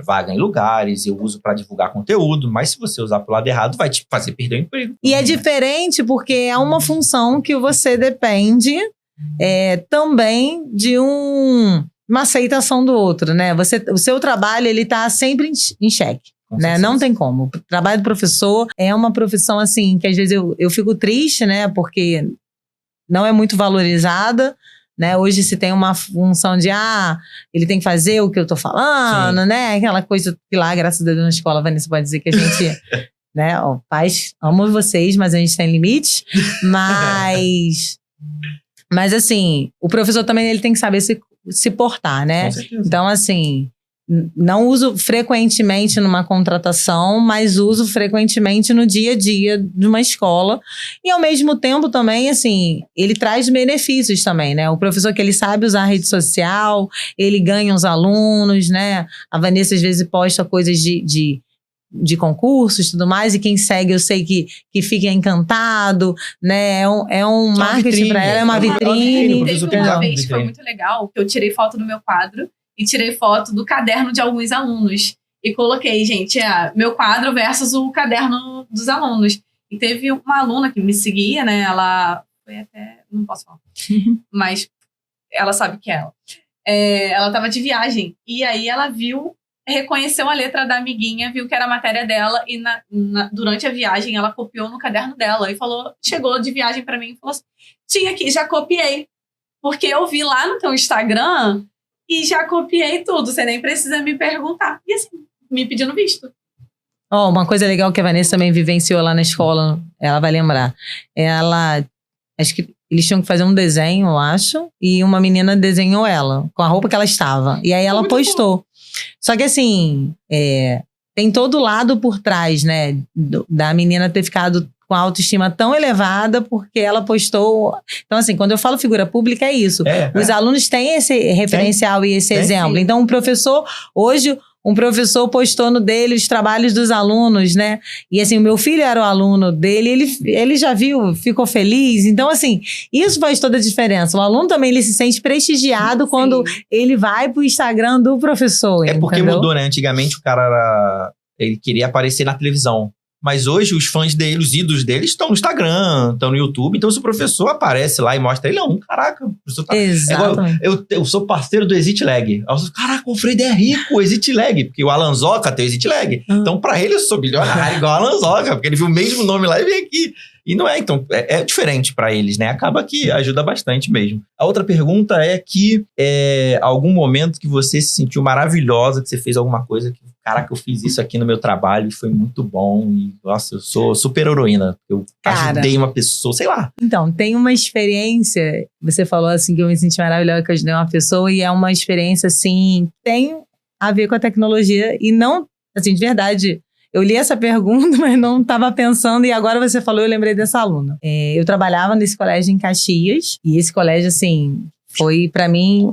vaga em lugares, eu uso pra divulgar conteúdo. Mas se você usar pro lado errado, vai te fazer perder o emprego. E é diferente porque é uma função que você depende... também de uma aceitação do outro, né? O seu trabalho, ele tá sempre em xeque, né? Não tem como. O trabalho do professor é uma profissão, assim, que às vezes eu fico triste, né? Porque não é muito valorizada, né? Hoje se tem uma função de, ele tem que fazer o que eu tô falando, sim, né? Aquela coisa que lá, graças a Deus, na escola, a Vanessa pode dizer que a gente, né? Ó, pais, amo vocês, mas a gente tem limites. Mas assim, o professor também ele tem que saber se portar, né? Então, assim, não uso frequentemente numa contratação, mas uso frequentemente no dia a dia de uma escola. E ao mesmo tempo também, assim, ele traz benefícios também, né? O professor que ele sabe usar a rede social, ele ganha os alunos, né? A Vanessa às vezes posta coisas de concursos e tudo mais, e quem segue eu sei que fica encantado, né? É um marketing para ela, é uma vitrine. Teve uma vez que foi muito legal, que eu tirei foto do meu quadro e tirei foto do caderno de alguns alunos. E coloquei, gente, meu quadro versus o caderno dos alunos. E teve uma aluna que me seguia, né? Ela foi até... Não posso falar. Mas ela sabe que é ela. Ela tava de viagem. E aí ela reconheceu a letra da amiguinha, viu que era a matéria dela. E durante a viagem, ela copiou no caderno dela. E chegou de viagem pra mim e falou assim, tinha aqui, já copiei. Porque eu vi lá no teu Instagram... E já copiei tudo, você nem precisa me perguntar. E assim, me pedindo visto. Uma coisa legal que a Vanessa também vivenciou lá na escola, ela vai lembrar. Acho que eles tinham que fazer um desenho, eu acho, e uma menina desenhou ela, com a roupa que ela estava. E aí ela postou. Bom. Só que assim, tem todo o lado por trás, né, da menina ter ficado com a autoestima tão elevada porque ela postou... Então, assim, quando eu falo figura pública, é isso. Os alunos têm esse referencial e esse exemplo. Sim. Então, hoje, um professor postou no dele os trabalhos dos alunos, né? E, assim, o meu filho era o aluno dele, ele já viu, ficou feliz. Então, assim, isso faz toda a diferença. O aluno também, ele se sente prestigiado quando ele vai pro Instagram do professor, porque mudou, né? Antigamente, o cara ele queria aparecer na televisão. Mas hoje os fãs dele, os ídolos dele estão no Instagram, estão no YouTube. Então se o professor aparece lá e mostra ele, caraca, o professor tá... Exatamente. Eu sou parceiro do Exit Lag. Caraca, o Freire é rico, o Exit Lag. Porque o Alan Zoca tem o Exit Lag. Então pra ele eu sou bilionário igual o Alan Zoca. Porque ele viu o mesmo nome lá e veio aqui. E não é, então, é diferente pra eles, né? Acaba que ajuda bastante mesmo. A outra pergunta é que algum momento que você se sentiu maravilhosa, que você fez alguma coisa que, caraca, eu fiz isso aqui no meu trabalho e foi muito bom. E, nossa, eu sou super heroína. Eu ajudei uma pessoa, sei lá. Então, tem uma experiência, você falou assim que eu me senti maravilhosa que eu ajudei uma pessoa, e é uma experiência, assim, tem a ver com a tecnologia e não, assim, de verdade... Eu li essa pergunta, mas não estava pensando, e agora você falou, eu lembrei dessa aluna. Eu trabalhava nesse colégio em Caxias, e esse colégio, assim, foi para mim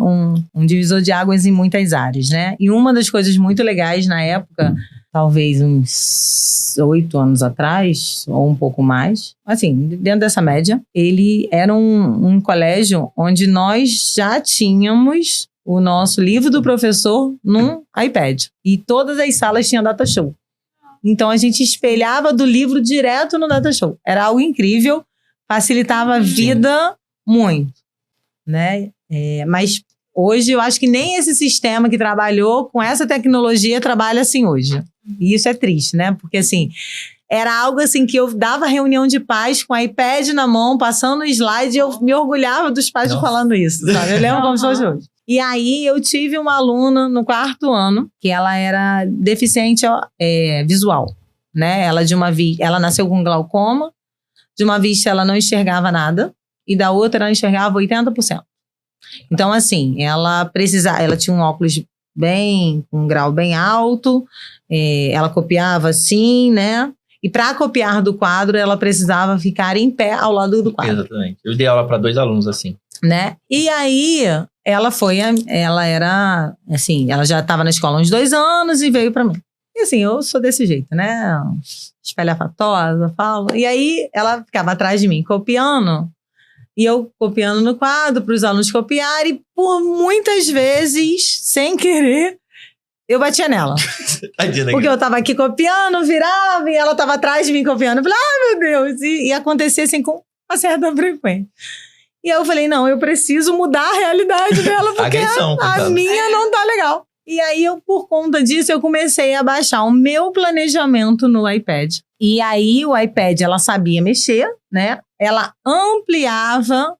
um divisor de águas em muitas áreas, né? E uma das coisas muito legais na época, talvez uns 8 anos atrás, ou um pouco mais, assim, dentro dessa média, ele era um colégio onde nós já tínhamos o nosso livro do professor num iPad. E todas as salas tinham data show. Então, a gente espelhava do livro direto no Data Show. Era algo incrível, facilitava a vida muito, né? Mas hoje, eu acho que nem esse sistema que trabalhou com essa tecnologia trabalha assim hoje. E isso é triste, né? Porque, assim, era algo assim que eu dava reunião de pais com o iPad na mão, passando o slide, e eu me orgulhava dos pais falando isso, sabe? Eu lembro como se fosse hoje. E aí, eu tive uma aluna no 4º ano, que ela era deficiente visual, né? Ela nasceu com glaucoma, de uma vista ela não enxergava nada, e da outra ela enxergava 80%. Então, assim, ela tinha um óculos com um grau bem alto, ela copiava assim, né? E para copiar do quadro, ela precisava ficar em pé ao lado do quadro. Exatamente. Eu dei aula para 2 alunos assim. Né? E aí, ela era, assim, ela já estava na escola há uns 2 anos e veio para mim. E assim, eu sou desse jeito, né? Espalhafatosa, falo. E aí, ela ficava atrás de mim, copiando. E eu copiando no quadro para os alunos copiarem. E por muitas vezes, sem querer, eu batia nela. Porque eu tava aqui copiando, virava, e ela tava atrás de mim copiando. Eu falei, ai, meu Deus. E acontecia assim com uma certa frequência. E aí eu falei, não, eu preciso mudar a realidade dela, porque a minha não tá legal. E aí, por conta disso, eu comecei a baixar o meu planejamento no iPad. E aí, o iPad, ela sabia mexer, né? Ela ampliava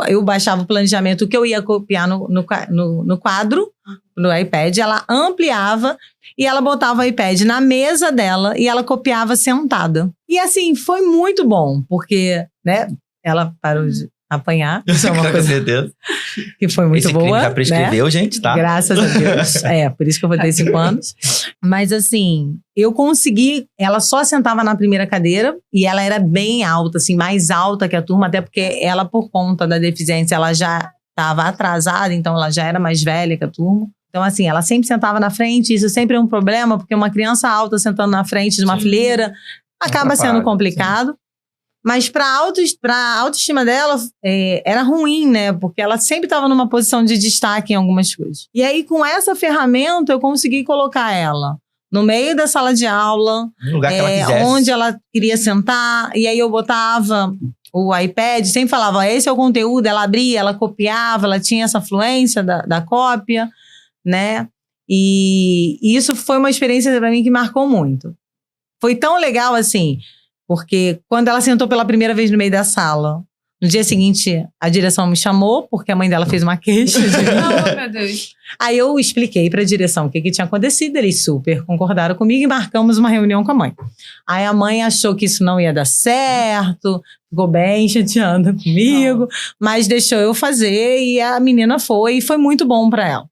eu baixava o planejamento que eu ia copiar no quadro, no iPad, ela ampliava e ela botava o iPad na mesa dela e ela copiava sentada. E assim, foi muito bom, porque, né, ela parou de apanhar. Isso é uma coisa que foi muito boa. Já prescreveu, né? Gente, tá? Graças a Deus. Por isso que eu vou ter 5 anos. Mas assim, eu consegui. Ela só sentava na primeira cadeira e ela era bem alta, assim, mais alta que a turma, até porque ela, por conta da deficiência, ela já estava atrasada, então ela já era mais velha que a turma. Então, assim, ela sempre sentava na frente. Isso sempre é um problema, porque uma criança alta sentando na frente de uma fileira acaba sendo complicado. Sim. Mas para a autoestima dela era ruim, né? Porque ela sempre estava numa posição de destaque em algumas coisas. E aí, com essa ferramenta, eu consegui colocar ela no meio da sala de aula, no lugar que ela quisesse, onde ela queria sentar. E aí eu botava o iPad, sempre falava, esse é o conteúdo. Ela abria, ela copiava, ela tinha essa fluência da cópia, né? E isso foi uma experiência para mim que marcou muito. Foi tão legal assim... Porque quando ela sentou pela primeira vez no meio da sala, no dia seguinte, a direção me chamou, porque a mãe dela fez uma queixa de mim. Oh, meu Deus. Aí eu expliquei pra direção o que tinha acontecido, eles super concordaram comigo e marcamos uma reunião com a mãe. Aí a mãe achou que isso não ia dar certo, ficou bem chateada comigo, mas deixou eu fazer e a menina foi, e foi muito bom pra ela.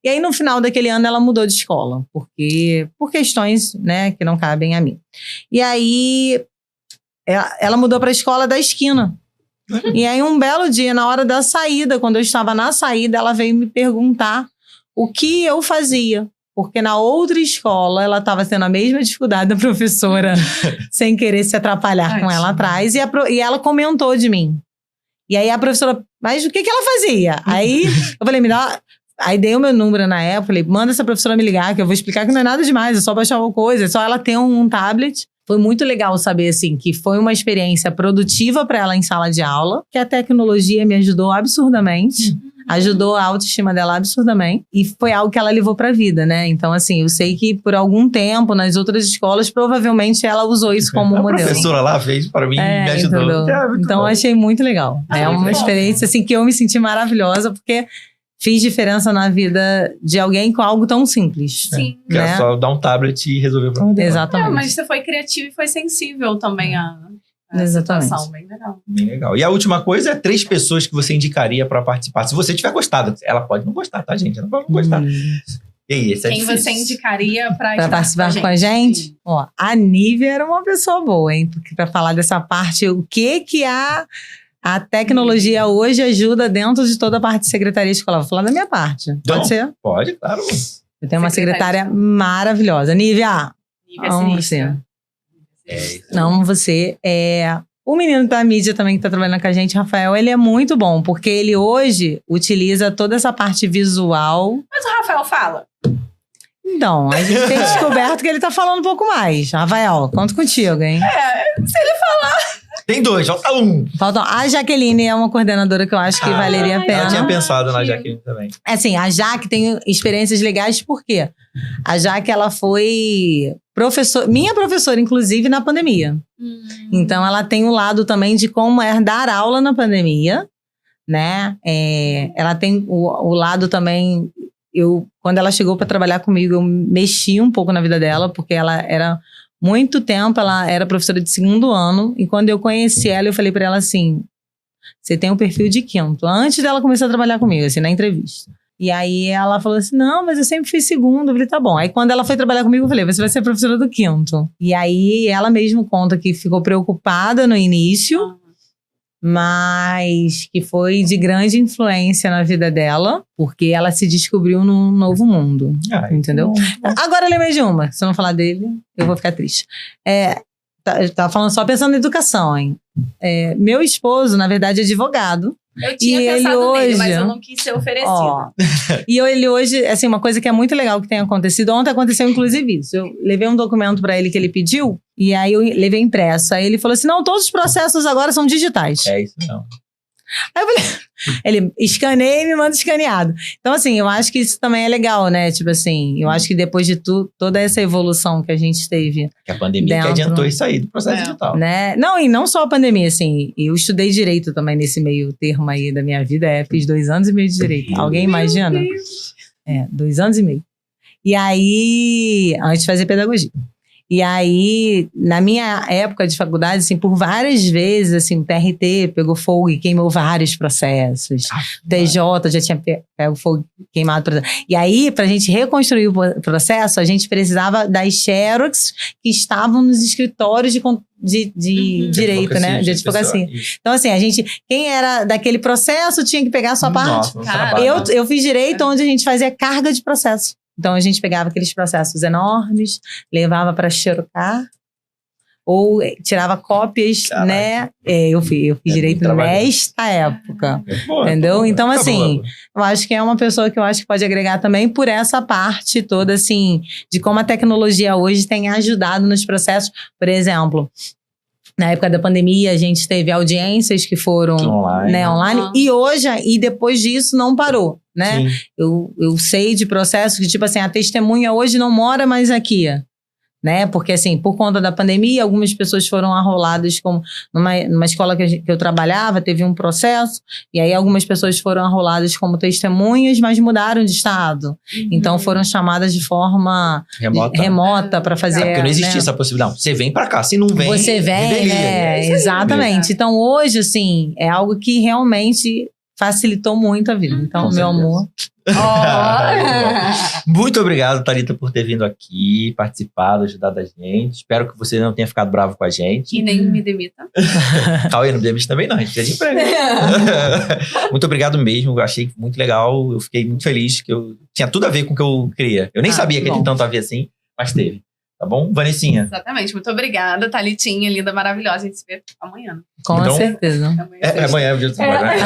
E aí, no final daquele ano, ela mudou de escola, por questões, né, que não cabem a mim. E aí... Ela mudou para a escola da esquina. E aí, um belo dia, na hora da saída, quando eu estava na saída, ela veio me perguntar o que eu fazia. Porque na outra escola, ela estava tendo a mesma dificuldade da professora, sem querer se atrapalhar com ela atrás. E ela comentou de mim. E aí, a professora, mas o que ela fazia? Aí, eu falei, me dá... Aí dei o meu número na época, falei, manda essa professora me ligar, que eu vou explicar que não é nada demais, é só baixar uma coisa, é só ela ter um tablet. Foi muito legal saber, assim, que foi uma experiência produtiva para ela em sala de aula, que a tecnologia me ajudou absurdamente, ajudou a autoestima dela absurdamente, e foi algo que ela levou para a vida, né? Então, assim, eu sei que por algum tempo, nas outras escolas, provavelmente ela usou isso como modelo. A professora lá fez para mim, me ajudou. Então, eu achei muito legal. É uma experiência, assim, que eu me senti maravilhosa, porque... Fiz diferença na vida de alguém com algo tão simples. Sim. Que é só dar um tablet e resolver o problema. Exatamente. Mas você foi criativo e foi sensível também a Exatamente. situação. Bem legal. Bem legal. E a última coisa é 3 pessoas que você indicaria para participar. Se você tiver gostado. Ela pode não gostar, tá, gente? Ela pode não gostar. E aí, esse é Quem difícil. você indicaria para participar com a gente? Ó, a Nívia era uma pessoa boa, hein? Porque para falar dessa parte, o que a tecnologia hoje ajuda dentro de toda a parte de secretaria escolar. Vou falar da minha parte. Pode ser? Pode, claro. Eu tenho uma secretária maravilhosa. Nívia, amo você. Amo você. O menino da mídia também que tá trabalhando com a gente, Rafael, ele é muito bom, porque ele hoje utiliza toda essa parte visual. Mas o Rafael fala. Então, a gente tem descoberto que ele tá falando um pouco mais. Rafael, conto contigo, hein? Se ele falar... Tem 2, falta 1. A Jaqueline é uma coordenadora que eu acho que valeria a pena. Eu tinha pensado na Jaqueline também. Assim, a Jaque tem experiências legais, por quê? A Jaque, ela foi minha professora, inclusive, na pandemia. Então, ela tem o lado também de como é dar aula na pandemia, né? Ela tem o lado também... Quando ela chegou para trabalhar comigo, eu mexi um pouco na vida dela, porque ela era... Muito tempo, ela era professora de 2º ano. E quando eu conheci ela, eu falei pra ela assim... Você tem um perfil de 5º. Antes dela começar a trabalhar comigo, assim, na entrevista. E aí, ela falou assim... Não, mas eu sempre fiz 2º. Eu falei, tá bom. Aí, quando ela foi trabalhar comigo, eu falei... Você vai ser professora do 5º. E aí, ela mesma conta que ficou preocupada no início... Mas que foi de grande influência na vida dela, porque ela se descobriu num novo mundo, entendeu? Agora lembrei de uma, se eu não falar dele, eu vou ficar triste. Tava falando só pensando em educação, hein? Meu esposo, na verdade, é advogado. Eu tinha pensado nele, mas eu não quis ser oferecido. E ele hoje, assim, uma coisa que é muito legal que tem acontecido. Ontem aconteceu, inclusive, isso. Eu levei um documento pra ele que ele pediu, e aí eu levei impresso. Aí ele falou assim, não, todos os processos agora são digitais. É isso não. Aí eu falei, ele escaneia e me manda escaneado. Então, assim, eu acho que isso também é legal, né? Tipo assim, eu acho que depois de toda essa evolução que a gente teve. Que a pandemia que adiantou isso aí do processo digital. Né? Não, e não só a pandemia, assim, eu estudei direito também nesse meio termo aí da minha vida, fiz 2 anos e meio de direito. Alguém imagina? 2 anos e meio. E aí, antes de fazer pedagogia. E aí, na minha época de faculdade, assim, por várias vezes, assim, o TRT pegou fogo e queimou vários processos. TJ já tinha pego fogo e queimado processos. E aí, pra gente reconstruir o processo, a gente precisava das xerox que estavam nos escritórios de direito, né? De advocacia. Então, assim, quem era daquele processo tinha que pegar a sua parte. Eu fiz direito onde a gente fazia carga de processo. Então, a gente pegava aqueles processos enormes, levava para xerocar, ou tirava cópias, né? Eu fiz direito nesta época, entendeu? Então, assim, eu acho que é uma pessoa que eu acho que pode agregar também por essa parte toda, assim, de como a tecnologia hoje tem ajudado nos processos. Por exemplo, na época da pandemia, a gente teve audiências que foram online. E hoje, e depois disso, não parou, né? Eu sei de processos que, tipo assim, a testemunha hoje não mora mais aqui, né? Porque, assim, por conta da pandemia, algumas pessoas foram arroladas, como numa escola que eu trabalhava, teve um processo, e aí algumas pessoas foram arroladas como testemunhas, mas mudaram de estado. Então, foram chamadas de forma remota para fazer... porque não existia essa possibilidade. Você vem para cá, se não vem... Você vem, né? Exatamente. Então, hoje, assim, é algo que realmente facilitou muito a vida. Então, meu amor... Muito obrigado, Thalita, por ter vindo aqui, participado, ajudado a gente. Espero que você não tenha ficado bravo com a gente. E nem me demita. Cauê, não me demite também não, a gente precisa de emprego. Muito obrigado mesmo, eu achei muito legal, eu fiquei muito feliz, que eu tinha tudo a ver com o que eu queria. Eu nem sabia que tinha tanto a ver assim, mas teve. Tá bom? Vanessinha. Exatamente. Muito obrigada, Thalitinha, linda, maravilhosa. A gente se vê amanhã. Com certeza. Amanhã é o dia do trabalho, né?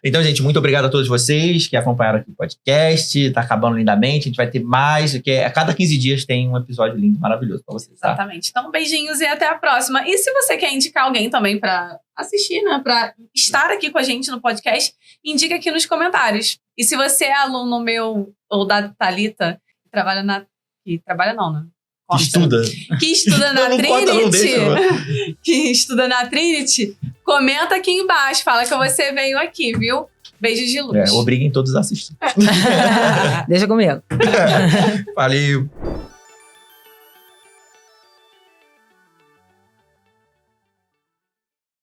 Então, gente, muito obrigado a todos vocês que acompanharam aqui o podcast. Tá acabando lindamente. A gente vai ter mais, porque a cada 15 dias tem um episódio lindo, maravilhoso pra vocês. Tá? Exatamente. Então, beijinhos e até a próxima. E se você quer indicar alguém também pra assistir, né? Pra estar aqui com a gente no podcast, indica aqui nos comentários. E se você é aluno meu ou da Thalita, que trabalha na... Que estuda na Trinity. Que estuda na Trinity. Comenta aqui embaixo. Fala que você veio aqui, viu? Beijos de luz. Obriguem todos a assistir. Deixa comigo. Valeu.